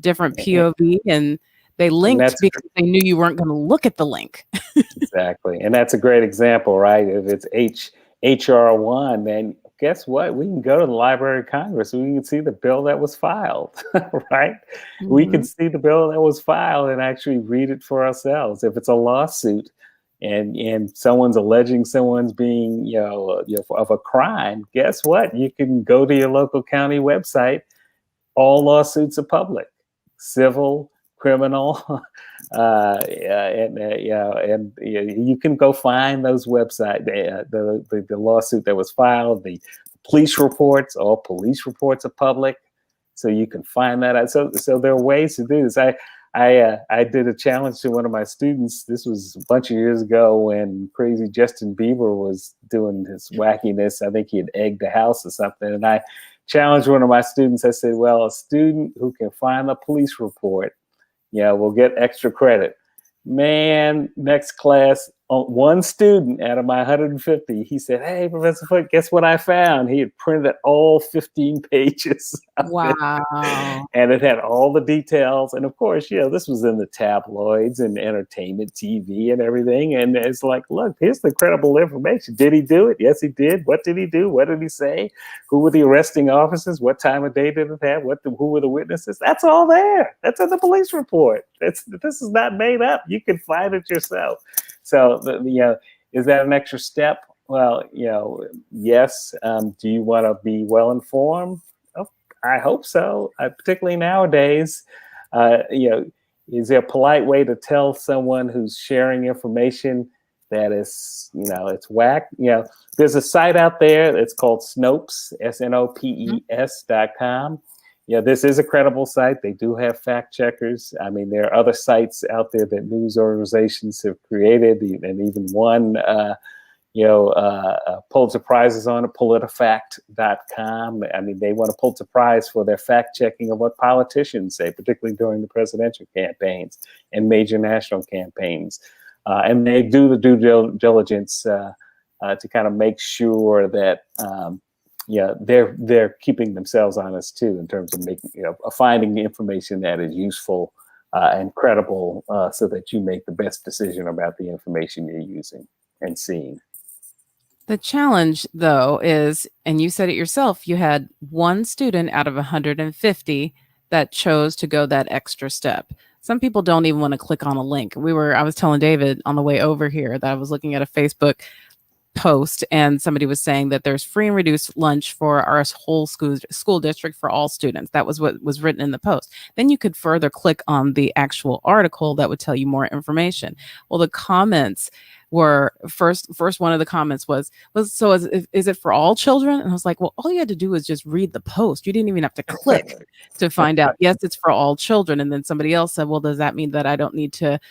POV, and they linked because they knew you weren't going to look at the link.
Exactly. And that's a great example, right? If it's HR 1, then guess what? We can go to the Library of Congress. We can see the bill that was filed, right? Mm-hmm. We can see the bill that was filed and actually read it for ourselves. If it's a lawsuit and someone's alleging someone's being, of a crime, guess what? You can go to your local county website. All lawsuits are public, civil, criminal, and you can go find those websites, the lawsuit that was filed, the police reports. All police reports are public, so you can find that out. So there are ways to do this. I did a challenge to one of my students. This was a bunch of years ago when crazy Justin Bieber was doing his wackiness. I think he had egged the house or something, and I challenged one of my students. I said, well, a student who can find a police report, we'll get extra credit. Man, next class, one student out of my 150, he said, "Hey, Professor Foote, guess what I found?" He had printed all 15 pages of it.
Wow.
And it had all the details. And of course, this was in the tabloids and entertainment TV and everything. And it's like, look, here's the credible information. Did he do it? Yes, he did. What did he do? What did he say? Who were the arresting officers? What time of day did it have? Who were the witnesses? That's all there. That's in the police report. This is not made up. You can find it yourself. So, is that an extra step? Well, yes. Do you want to be well informed? Oh, I hope so. Particularly nowadays, is there a polite way to tell someone who's sharing information that is, it's whack? There's a site out there that's called Snopes, SNOPES.com. This is a credible site. They do have fact checkers. I mean, there are other sites out there that news organizations have created, and even one, Pulitzer Prizes on it, politifact.com. I mean, they want a Pulitzer Prize for their fact checking of what politicians say, particularly during the presidential campaigns and major national campaigns. And they do the due diligence to kind of make sure that they're keeping themselves honest too, in terms of making finding the information that is useful and credible, so that you make the best decision about the information you're using and seeing.
The challenge, though, is, and you said it yourself, you had one student out of 150 that chose to go that extra step. Some people don't even want to click on a link. I was telling David on the way over here that I was looking at a Facebook post, and somebody was saying that there's free and reduced lunch for our whole school district for all students. That was what was written in the post. Then you could further click on the actual article that would tell you more information. Well, the comments were first one of the comments was so is it for all children? And I was like, well, all you had to do was just read the post. You didn't even have to click to find out, yes, it's for all children. And then somebody else said, well, does that mean that I don't need to,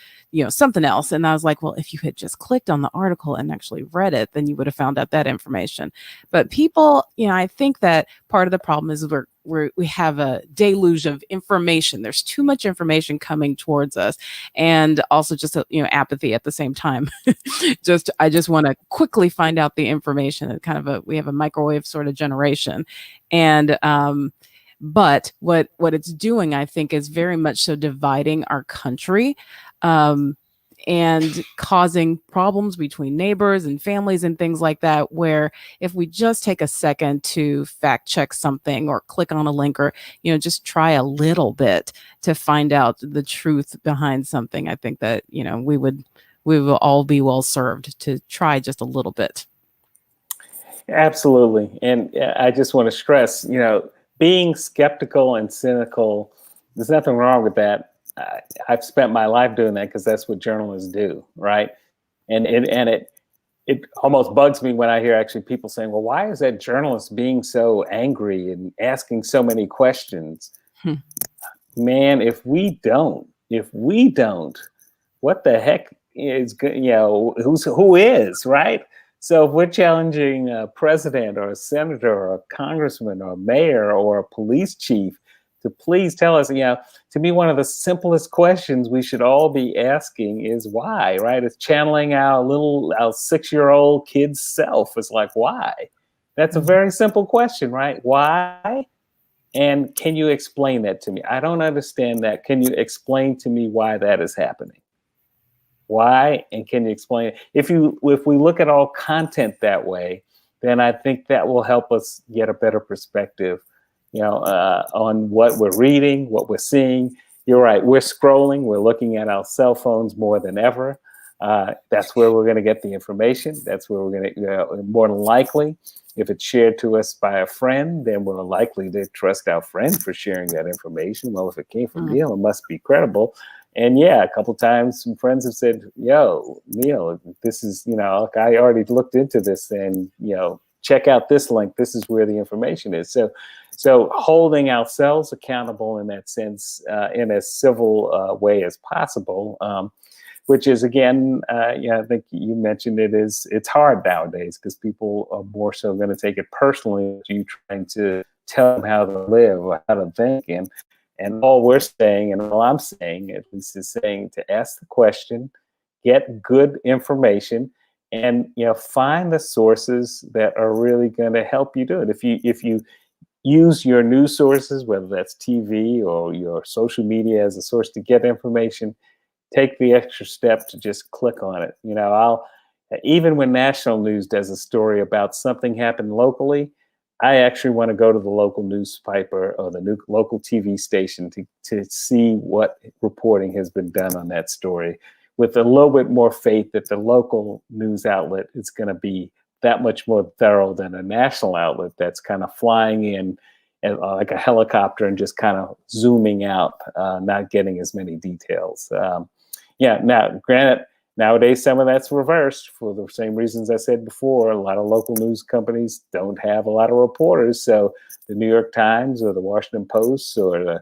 something else? And I was like, well, if you had just clicked on the article and actually read it, then you would have found out that information. But people, I think that part of the problem is we have a deluge of information. There's too much information coming towards us, and also just apathy at the same time. I just want to quickly find out the information. We have a microwave sort of generation, and but what it's doing, I think, is very much so dividing our country. And causing problems between neighbors and families and things like that, where if we just take a second to fact check something or click on a link or, just try a little bit to find out the truth behind something, I think that, we will all be well served to try just a little bit.
Absolutely. And I just want to stress, being skeptical and cynical, there's nothing wrong with that. I've spent my life doing that because that's what journalists do, right? And it almost bugs me when I hear actually people saying, well, why is that journalist being so angry and asking so many questions? Man, if we don't, what the heck is, who is, right? So if we're challenging a president or a senator or a congressman or a mayor or a police chief to please tell us, to me, one of the simplest questions we should all be asking is why, right? It's channeling our 6-year-old kid's self. It's like, why? That's a very simple question, right? Why? And can you explain that to me? I don't understand that. Can you explain to me why that is happening? Why? And can you explain it? If we look at all content that way, then I think that will help us get a better perspective on what we're reading, what we're seeing. You're right. We're scrolling. We're looking at our cell phones more than ever. That's where we're going to get the information. That's where we're going to, more than likely, if it's shared to us by a friend, then we're likely to trust our friend for sharing that information. Well, if it came from Neil, it must be credible. And yeah, a couple of times some friends have said, yo, Neil, this is, I already looked into this, and, check out this link. This is where the information is. So holding ourselves accountable in that sense, in as civil way as possible, which is, again, I think you mentioned it's hard nowadays because people are more so going to take it personally, you trying to tell them how to live or how to think. And all we're saying, and all I'm saying at least, is saying to ask the question, get good information, and find the sources that are really going to help you do it. If you use your news sources, whether that's TV or your social media as a source to get information, take the extra step to just click on it. I'll even when national news does a story about something happened locally, I actually want to go to the local newspaper or the local TV station to see what reporting has been done on that story, with a little bit more faith that the local news outlet is going to be that much more thorough than a national outlet that's kind of flying in like a helicopter and just kind of zooming out, not getting as many details. Now, granted, nowadays some of that's reversed for the same reasons I said before. A lot of local news companies don't have a lot of reporters, so the New York Times or the Washington Post or the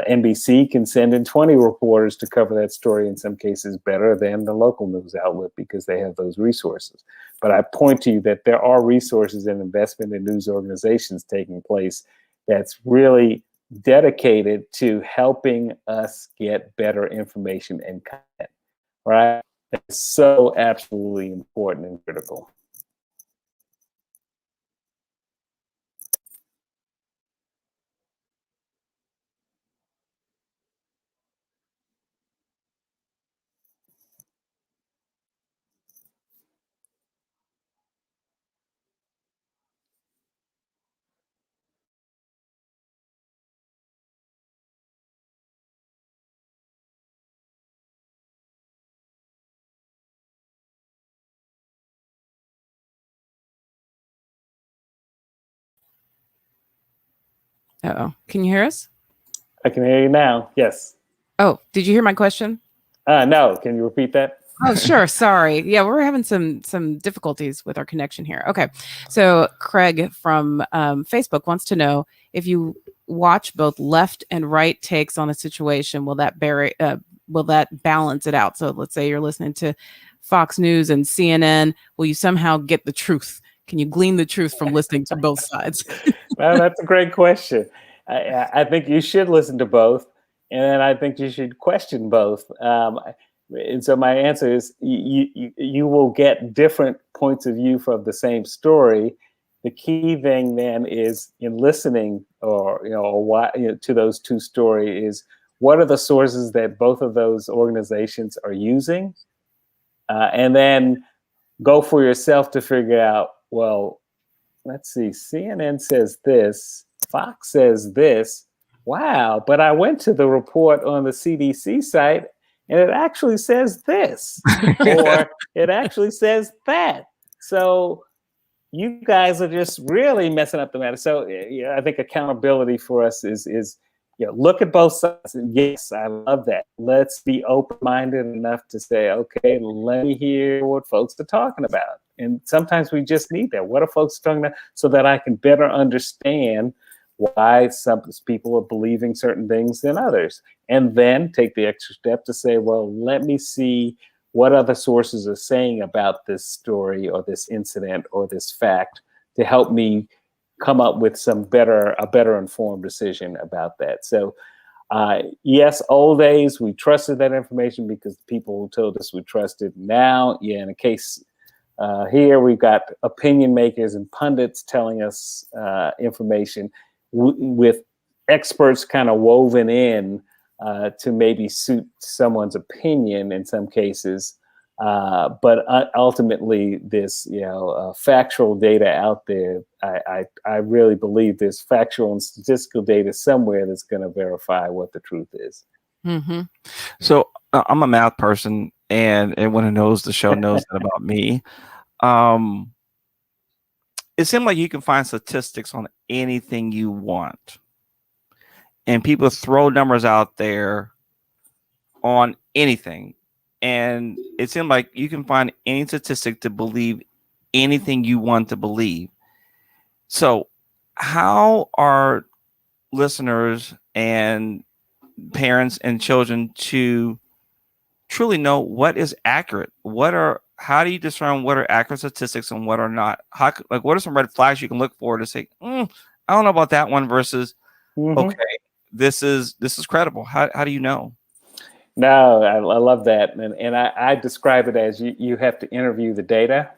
NBC can send in 20 reporters to cover that story, in some cases better than the local news outlet, because they have those resources. But I point to you that there are resources and investment in news organizations taking place that's really dedicated to helping us get better information and content, right? It's so absolutely important and critical.
Uh-oh. Can you hear us?
I can hear you now. Yes.
Oh, did you hear my question?
No. Can you repeat that?
Oh, sure. Sorry. Yeah, we're having some difficulties with our connection here. Okay. So Craig from Facebook wants to know, if you watch both left and right takes on a situation, will that balance it out? So let's say you're listening to Fox News and CNN. Will you somehow get the truth? Can you glean the truth from listening to both sides?
Well, that's a great question. I think you should listen to both, and then I think you should question both. And so my answer is you will get different points of view from the same story. The key thing then is, in listening to those two stories, is what are the sources that both of those organizations are using, and then go for yourself to figure out, well, let's see, CNN says this, Fox says this. Wow, but I went to the report on the CDC site and it actually says this, or it actually says that. So you guys are just really messing up the matter. So I think accountability for us is look at both sides. And yes, I love that. Let's be open-minded enough to say, okay, let me hear what folks are talking about. And sometimes we just need that. What are folks talking about, so that I can better understand why some people are believing certain things than others. And then take the extra step to say, well, let me see what other sources are saying about this story or this incident or this fact, to help me come up with a better informed decision about that. So yes, old days, we trusted that information because people told us we trusted. Now, in a case here, we've got opinion makers and pundits telling us information with experts kind of woven in to maybe suit someone's opinion in some cases. But ultimately, this factual data out there, I really believe there's factual and statistical data somewhere that's going to verify what the truth is.
Mm-hmm.
So I'm a math person, and anyone who knows the show knows that about me. It seems like you can find statistics on anything you want, and people throw numbers out there on anything. And it seems like you can find any statistic to believe anything you want to believe. So how are listeners and parents and children to truly know what is accurate? How do you discern what are accurate statistics and what are not? What are some red flags you can look for to say, I don't know about that one, versus, okay, this is credible? How do you know?
No, I love that, and I describe it as you have to interview the data,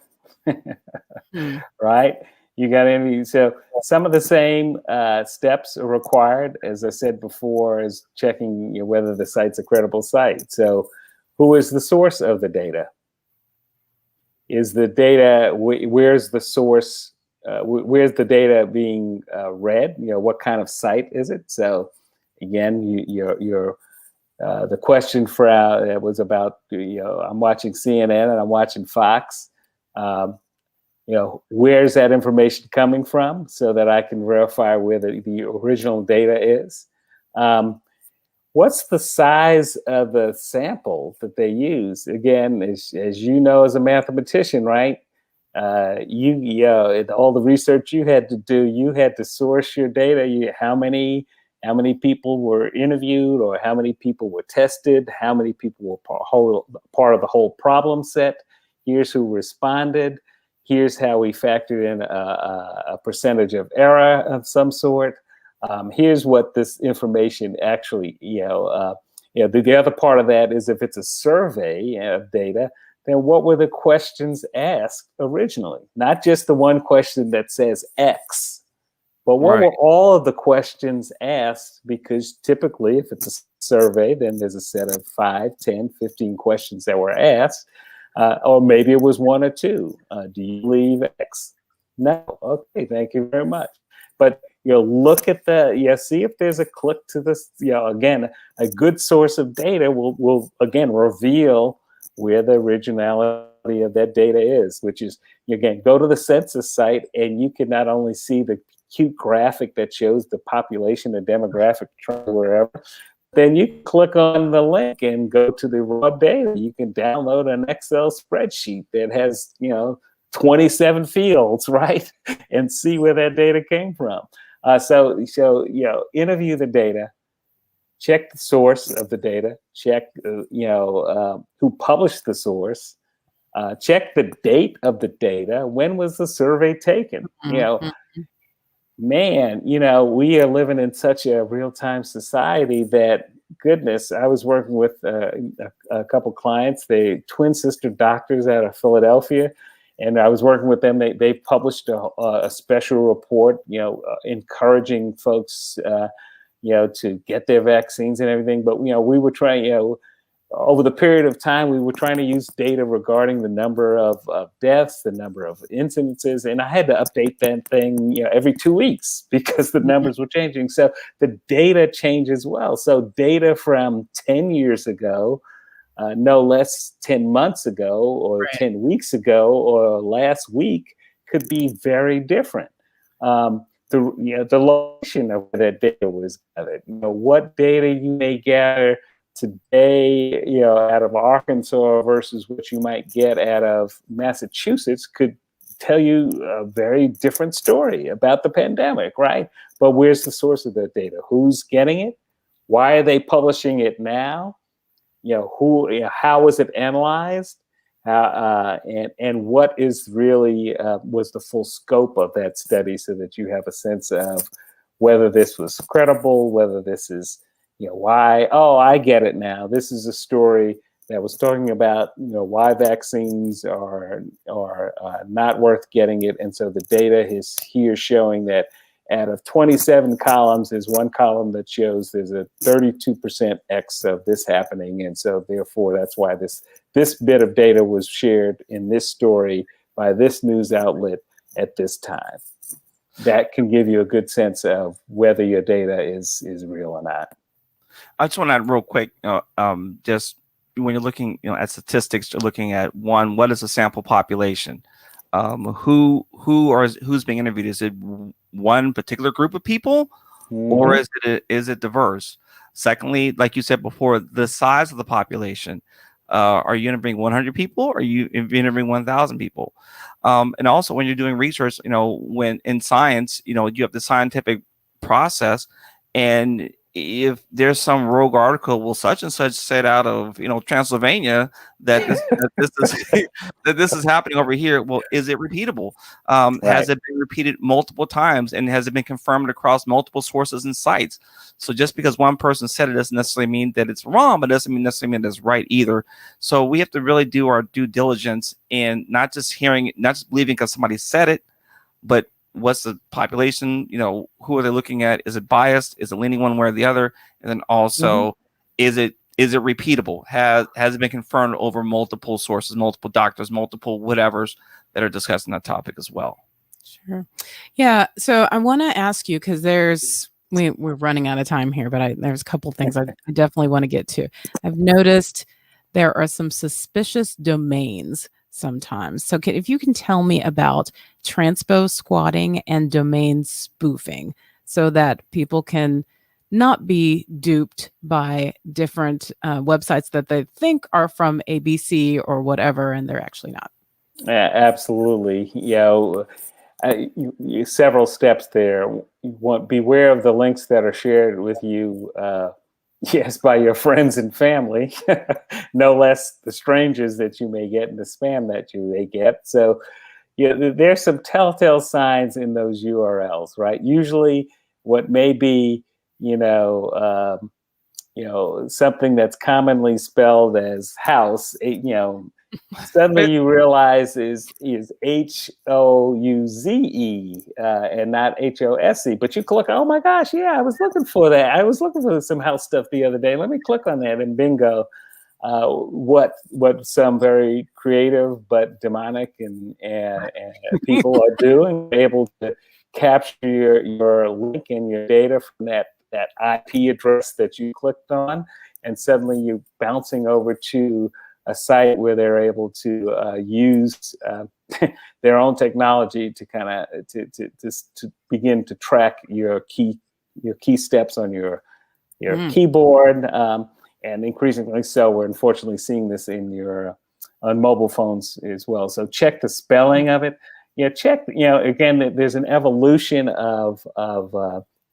Hmm.
right? You got to interview. So some of the same steps are required, as I said before, as checking whether the site's a credible site. So, who is the source of the data? Is the data where's the source? Where's the data being read? What kind of site is it? So, again, you're the question for it was about I'm watching CNN and I'm watching Fox. Where's that information coming from so that I can verify where the original data is. What's the size of the sample that they use? Again, as you know, as a mathematician, right? All the research you had to do, you had to source your data. How many people were interviewed, or how many people were tested? How many people were part of the whole problem set? Here's who responded. Here's how we factored in a percentage of error of some sort. Here's what this information actually, the other part of that is if it's a survey of data, then what were the questions asked originally? Not just the one question that says X, but what were all of the questions asked? Because typically, if it's a survey, then there's a set of 5, 10, 15 questions that were asked. Or maybe it was 1 or 2. Do you believe X? No. Okay, thank you very much. But look at see if there's a click to this. Again, a good source of data will again reveal where the originality of that data is, which is, again, go to the census site and you can not only see the cute graphic that shows the population, the demographic trend, wherever, then you click on the link and go to the raw data. You can download an Excel spreadsheet that has, 27 fields, right? And see where that data came from. So interview the data, check the source of the data, check, who published the source, check the date of the data. When was the survey taken? Man, we are living in such a real-time society that, goodness, I was working with a couple clients, they twin sister doctors out of Philadelphia, and I was working with them. They published a special report, encouraging folks, to get their vaccines and everything. But, we were trying, over the period of time, we were trying to use data regarding the number of deaths, the number of incidences, and I had to update that thing, every 2 weeks because the numbers were changing. So the data changed as well. So data from 10 years ago, no less 10 months ago, or 10 weeks ago, or last week could be very different. The location of where that data was gathered, what data you may gather today, out of Arkansas versus what you might get out of Massachusetts could tell you a very different story about the pandemic, right? But where's the source of that data? Who's getting it? Why are they publishing it now? How was it analyzed? And what is really was the full scope of that study, so that you have a sense of whether this was credible, whether this is why. Oh, I get it now. This is a story that was talking about why vaccines are not worth getting it, and so the data is here showing that out of 27 columns, there's one column that shows there's a 32% X of this happening, and so therefore that's why this bit of data was shared in this story by this news outlet at this time. That can give you a good sense of whether your data is real or not.
I just want to add real quick, just when you're looking, at statistics, you're looking at what is the sample population? Who's being interviewed? Is it one particular group of people, or is it diverse? Secondly, like you said before, the size of the population. Are you interviewing 100 people? Or are you interviewing 1,000 people? And also, when you're doing research, when in science, you have the scientific process, and if there's some rogue article, well, such and such said out of Transylvania that this is that this is happening over here. Well, is it repeatable? Has it been repeated multiple times, and has it been confirmed across multiple sources and sites? So just because one person said it doesn't necessarily mean that it's wrong, but doesn't necessarily mean it's right either. So we have to really do our due diligence in not just believing because somebody said it, but what's the population? Who are they looking at? Is it biased? Is it leaning one way or the other? And then also, is it repeatable? Has it been confirmed over multiple sources, multiple doctors, multiple whatevers that are discussing that topic as well?
Sure. Yeah. So I want to ask you, because we're running out of time here, but there's a couple things I definitely want to get to. I've noticed there are some suspicious domains sometimes. So if you can tell me about transpo squatting and domain spoofing, so that people can not be duped by different websites that they think are from ABC or whatever, and they're actually not.
Yeah, absolutely. Several steps there. Beware of the links that are shared with you. Yes, by your friends and family, no less the strangers that you may get and the spam that you may get. So, there's some telltale signs in those URLs, right? Usually, what may be, something that's commonly spelled as house, suddenly you realize is HOUZE and not HOSE. But you click, oh my gosh, yeah, I was looking for that. I was looking for some house stuff the other day. Let me click on that, and bingo, what some very creative but demonic and people are doing, able to capture your link and your data from that IP address that you clicked on, and suddenly you bouncing over to a site where they're able to use their own technology to kind of to begin to track your key steps on your keyboard, and increasingly so we're unfortunately seeing this on mobile phones as well. So check the spelling of it. Check. Again, there's an evolution of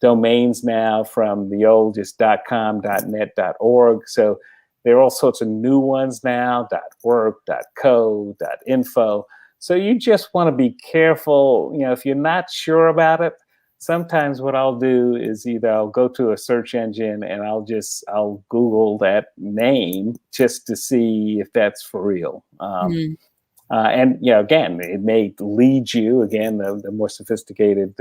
domains now from the old just .com, .net, .org. So there are all sorts of new ones now, .work, .co, .info. So you just want to be careful. If you're not sure about it, sometimes what I'll do is either I'll go to a search engine and I'll Google that name just to see if that's for real. And again, it may lead you. Again, the more sophisticated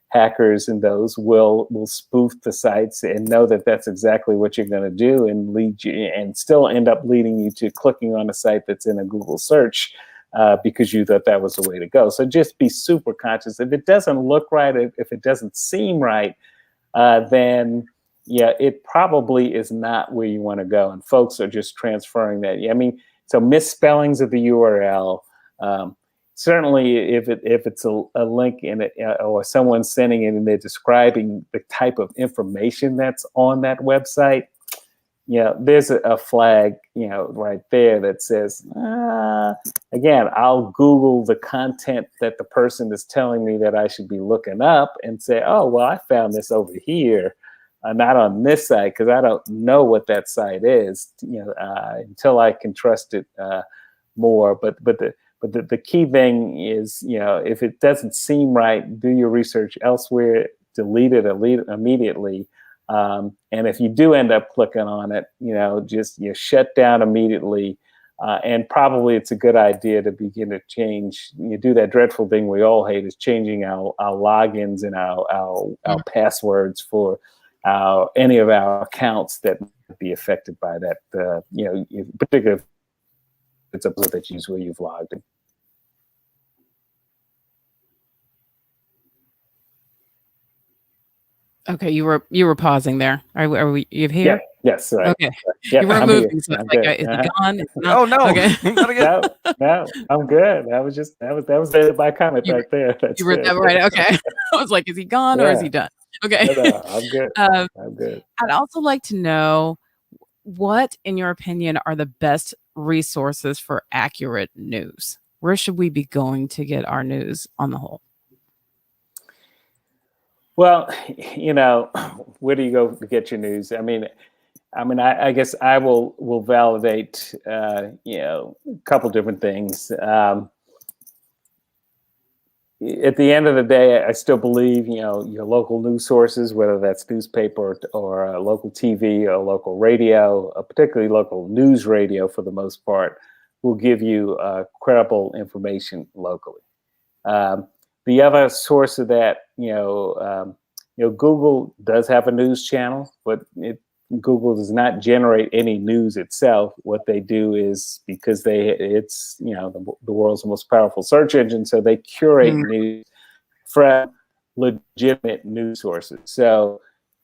hackers and those will spoof the sites and know that that's exactly what you're going to do, and lead you, and still end up leading you to clicking on a site that's in a Google search because you thought that was the way to go. So just be super conscious. If it doesn't look right, if it doesn't seem right, then it probably is not where you want to go. And folks are just transferring that. So misspellings of the URL. Certainly, if it's a link in it, or someone's sending it and they're describing the type of information that's on that website, there's a flag, right there that says, again, I'll Google the content that the person is telling me that I should be looking up and say, oh, well, I found this over here, not on this site, because I don't know what that site is, until I can trust it more. But the key thing is, if it doesn't seem right, do your research elsewhere, delete it immediately. And if you do end up clicking on it, just shut down immediately. And probably it's a good idea to begin to change. You do that dreadful thing we all hate, is changing our logins and our passwords for any of our accounts that might be affected by that. Particularly if it's a place that you use where you've logged in.
Okay, you were pausing there. Are we? You here?
Yeah. Yes. Right.
Okay.
Yeah,
you were
I'm
moving.
Here.
So it's like, is it gone? It's not?
Oh no!
Okay.
No, I'm good. That was my comment right there. That's
you were that right? Okay. I was like, is he gone or is he done? Okay.
No, I'm good. I'm good.
I'd also like to know, what, in your opinion, are the best resources for accurate news? Where should we be going to get our news on the whole?
Well, where do you go to get your news? I guess I will validate, a couple different things. At the end of the day, I still believe, your local news sources, whether that's newspaper or local TV or local radio, particularly local news radio for the most part, will give you credible information locally. The other source of that, Google does have a news channel, but Google does not generate any news itself. What they do is, because it's the world's most powerful search engine, so they curate news from legitimate news sources. So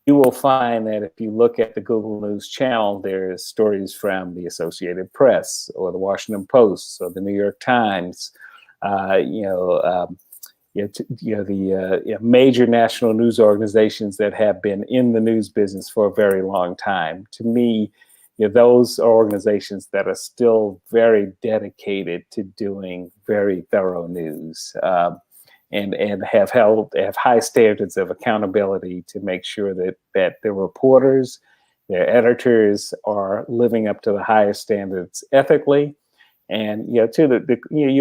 you will find that if you look at the Google News channel, there's stories from the Associated Press or the Washington Post or the New York Times, the major national news organizations that have been in the news business for a very long time. To me, those are organizations that are still very dedicated to doing very thorough news, and have high standards of accountability to make sure that their reporters, their editors are living up to the highest standards ethically. And you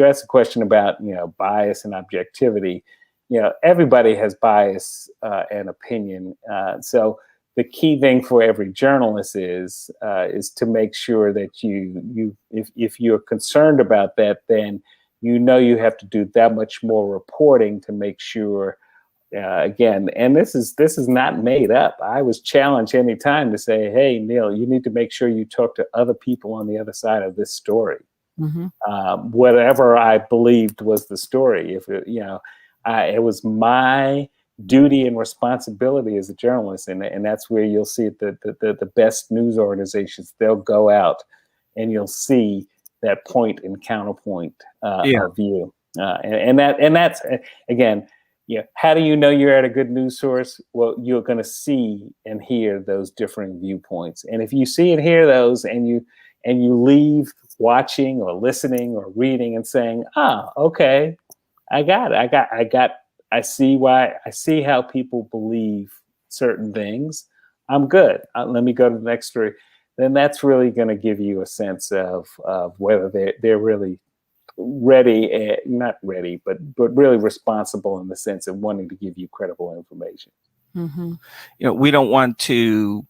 asked a question about bias and objectivity. Everybody has bias and opinion. So the key thing for every journalist is to make sure that if you're concerned about that, then you have to do that much more reporting to make sure. Again, and this is not made up. I was challenged any time to say, "Hey, Neil, you need to make sure you talk to other people on the other side of this story." Whatever I believed was the story. If it was my duty and responsibility as a journalist, and that's where you'll see the best news organizations. They'll go out, and you'll see that point and counterpoint of view, and that's again. How do you know you're at a good news source? Well, you're going to see and hear those differing viewpoints, and if you see and hear those, and you leave watching or listening or reading and saying, okay, I see how people believe certain things. I'm good. Let me go to the next story. Then that's really going to give you a sense of whether they're really ready, not ready, but really responsible in the sense of wanting to give you credible information.
We don't want to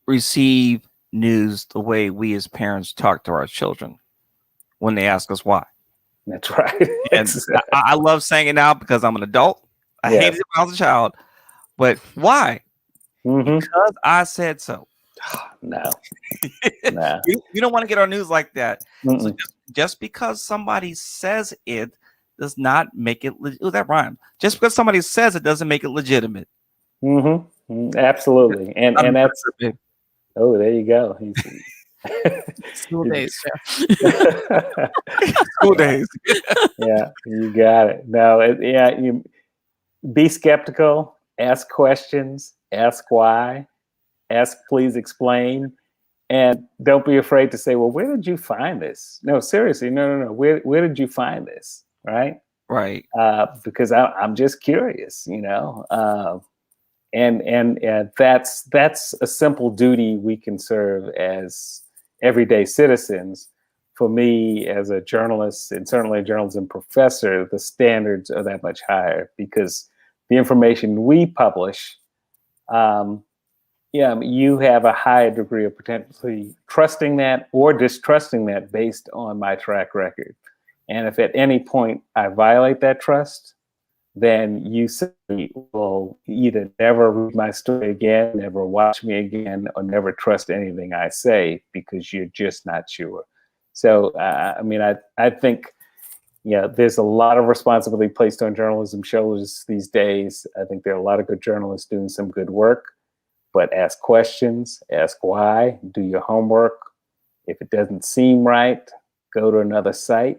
receive news the way we as parents talk to our children when they ask us why.
That's right.
And I love saying it now because I'm an adult. I hated it when I was a child. But why? Because I said so.
No.
We don't want to get our news like that. So just because somebody says it does not make it that rhyme. Just because somebody says it doesn't make it legitimate.
Absolutely. And that's oh, there you go.
School days.
School days.
Yeah, you got it. No, you be skeptical, ask questions, ask why, ask please explain, and don't be afraid to say, well, where did you find this? No, seriously, no. Where did you find this? Right. Because I'm just curious, And that's a simple duty we can serve as everyday citizens. For me, as a journalist and certainly a journalism professor, the standards are that much higher because the information we publish, you have a higher degree of potentially trusting that or distrusting that based on my track record. And if at any point I violate that trust, then you simply will either never read my story again, never watch me again, or never trust anything I say because you're just not sure. So, I think, there's a lot of responsibility placed on journalism shoulders these days. I think there are a lot of good journalists doing some good work, but ask questions, ask why, do your homework. If it doesn't seem right, go to another site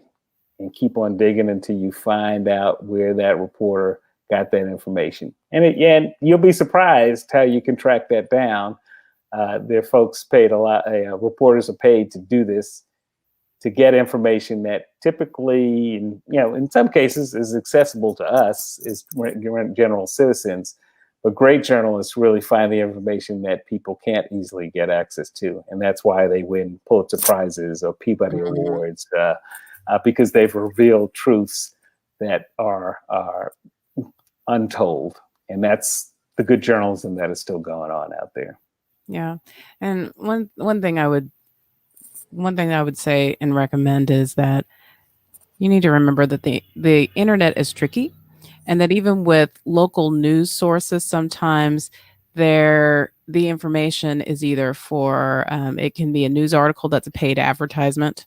and keep on digging until you find out where that reporter got that information. And you'll be surprised how you can track that down. There are folks paid a lot, reporters are paid to do this. to get information that typically, in some cases, is accessible to us as general citizens. But great journalists really find the information that people can't easily get access to, and that's why they win Pulitzer Prizes or Peabody Awards, because they've revealed truths that are untold, and that's the good journalism that is still going on out there.
Yeah, and one thing I would say and recommend is that you need to remember that the internet is tricky, and that even with local news sources, sometimes the information is either for it can be a news article that's a paid advertisement.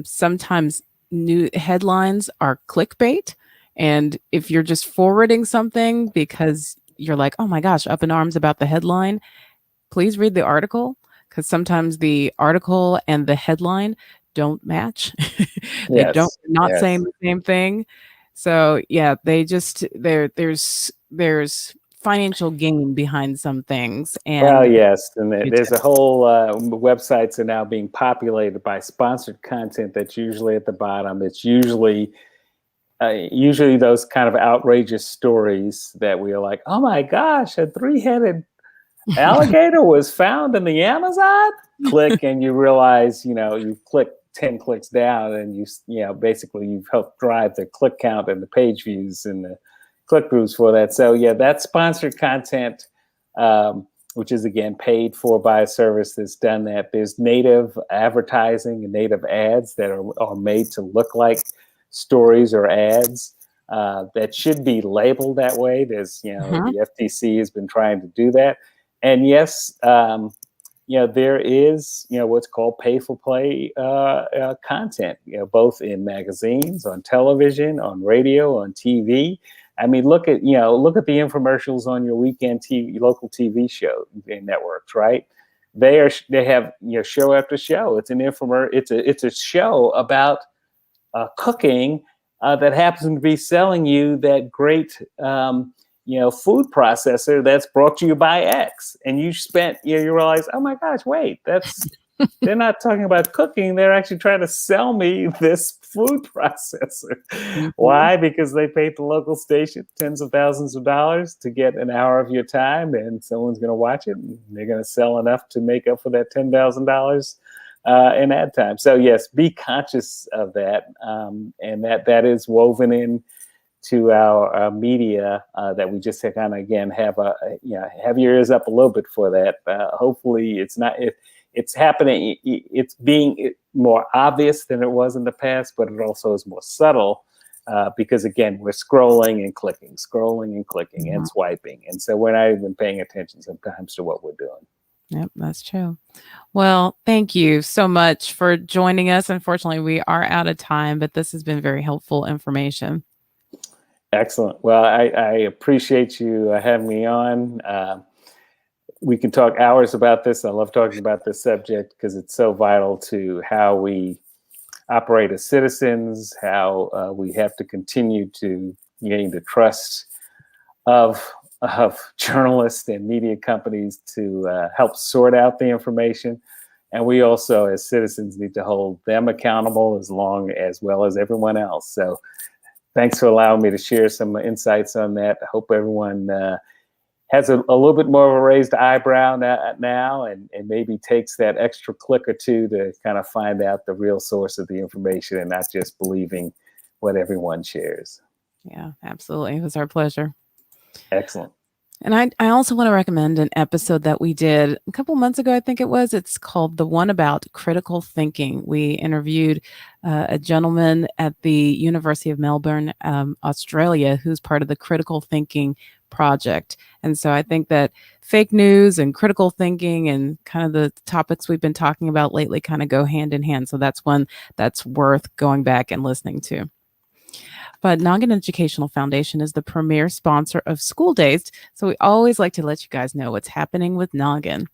Sometimes new headlines are clickbait, and if you're just forwarding something because you're like, oh my gosh, up in arms about the headline, please read the article, because sometimes the article and the headline don't match. They don't not saying the same thing. So yeah, there's financial gain behind some things. And
yes, and there's a whole websites are now being populated by sponsored content that's usually at the bottom. It's usually those kind of outrageous stories that we are like, oh my gosh, a 3-headed alligator was found in the Amazon. Click, and you realize, you click 10 clicks down, and basically you've helped drive the click count and the page views and the click throughs for that. So yeah, that's sponsored content, which is again paid for by a service that's done that. There's native advertising and native ads that are made to look like stories or ads that should be labeled that way. There's, the FTC has been trying to do that. And yes, there is, what's called pay for play content, both in magazines, on television, on radio, on TV. I mean, look at the infomercials on your weekend local TV show networks, right? They have show after show. It's an it's a show about cooking that happens to be selling you that great food processor that's brought to you by X, and you realize, oh my gosh, wait, they're not talking about cooking. They're actually trying to sell me this food processor. Why? Because they paid the local station tens of thousands of dollars to get an hour of your time, and someone's going to watch it, and they're going to sell enough to make up for that $10,000 in ad time. So yes, be conscious of that, and that is woven in to our media, that we just kind of again have have your ears up a little bit for that. Hopefully, it's happening. It's being more obvious than it was in the past, but it also is more subtle because again, we're scrolling and clicking and swiping, and so we're not even paying attention sometimes to what we're doing.
Yep, that's true. Well, thank you so much for joining us. Unfortunately, we are out of time, but this has been very helpful information.
Excellent. Well, I appreciate you having me on. We can talk hours about this. I love talking about this subject because it's so vital to how we operate as citizens, how we have to continue to gain the trust of journalists and media companies to help sort out the information. And we also, as citizens, need to hold them accountable as well as everyone else. So thanks for allowing me to share some insights on that. I hope everyone has a little bit more of a raised eyebrow now and maybe takes that extra click or two to kind of find out the real source of the information and not just believing what everyone shares.
Yeah, absolutely. It was our pleasure.
Excellent.
And I also want to recommend an episode that we did a couple months ago, I think it was. It's called The One About Critical Thinking. We interviewed a gentleman at the University of Melbourne, Australia, who's part of the Critical Thinking Project. And so I think that fake news and critical thinking and kind of the topics we've been talking about lately kind of go hand in hand. So that's one that's worth going back and listening to. But Noggin Educational Foundation is the premier sponsor of school days, so we always like to let you guys know what's happening with Noggin.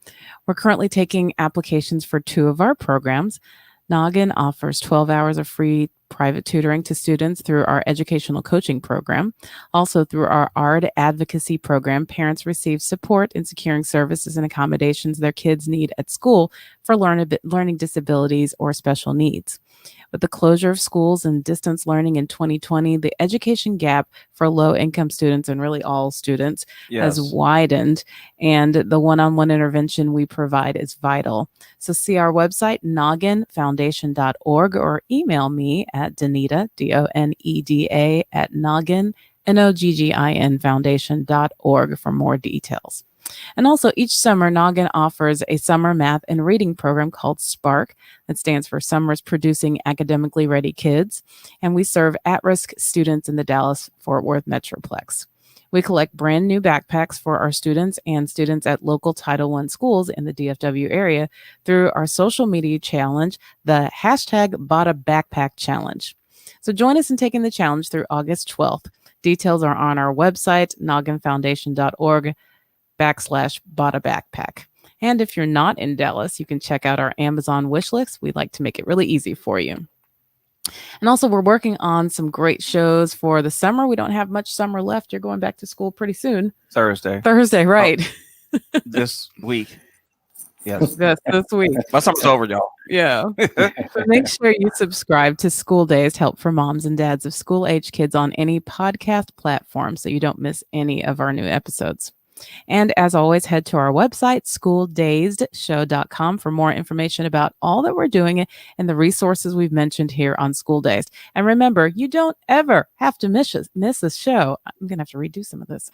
We're currently taking applications for 2 of our programs. Noggin offers 12 hours of free private tutoring to students through our educational coaching program. Also, through our ARD advocacy program, parents receive support in securing services and accommodations their kids need at school for learning disabilities or special needs. With the closure of schools and distance learning in 2020, the education gap for low-income students and really all students has widened, and the one-on-one intervention we provide is vital. So see our website, nogginfoundation.org, or email me at Doneda, DONEDA, at noggin, NOGGIN foundation.org for more details. And also, each summer, Noggin offers a summer math and reading program called SPARK, that stands for Summers Producing Academically Ready Kids, and we serve at-risk students in the Dallas-Fort Worth Metroplex. We collect brand new backpacks for our students and students at local Title I schools in the DFW area through our social media challenge, the hashtag Bought Backpack Challenge. So join us in taking the challenge through August 12th. Details are on our website, nogginfoundation.org. /bought a backpack. And if you're not in Dallas, you can check out our Amazon wish list. We'd like to make it really easy for you. And also, we're working on some great shows for the summer. We don't have much summer left. You're going back to school pretty soon.
Thursday,
right.
This week. Yes.
This week.
My summer's over, y'all.
Yeah. So make sure you subscribe to School Days, Help for Moms and Dads of School-Age Kids on any podcast platform so you don't miss any of our new episodes. And as always, head to our website, schooldazedshow.com, for more information about all that we're doing and the resources we've mentioned here on School Days. And remember, you don't ever have to miss a show. I'm going to have to redo some of this.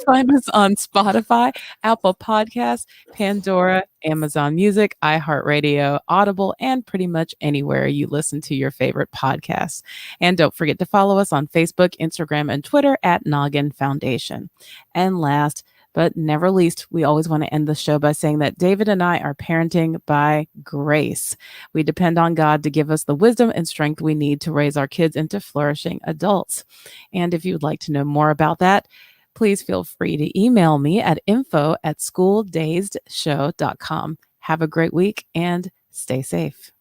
Find us on Spotify, Apple Podcasts, Pandora, Amazon Music, iHeartRadio, Audible, and pretty much anywhere you listen to your favorite podcasts. And don't forget to follow us on Facebook, Instagram, and Twitter at Noggin Foundation. And last but never least, we always want to end the show by saying that David and I are parenting by grace. We depend on God to give us the wisdom and strength we need to raise our kids into flourishing adults. And if you would like to know more about that, please feel free to email me at info@schooldazedshow.com. Have a great week and stay safe.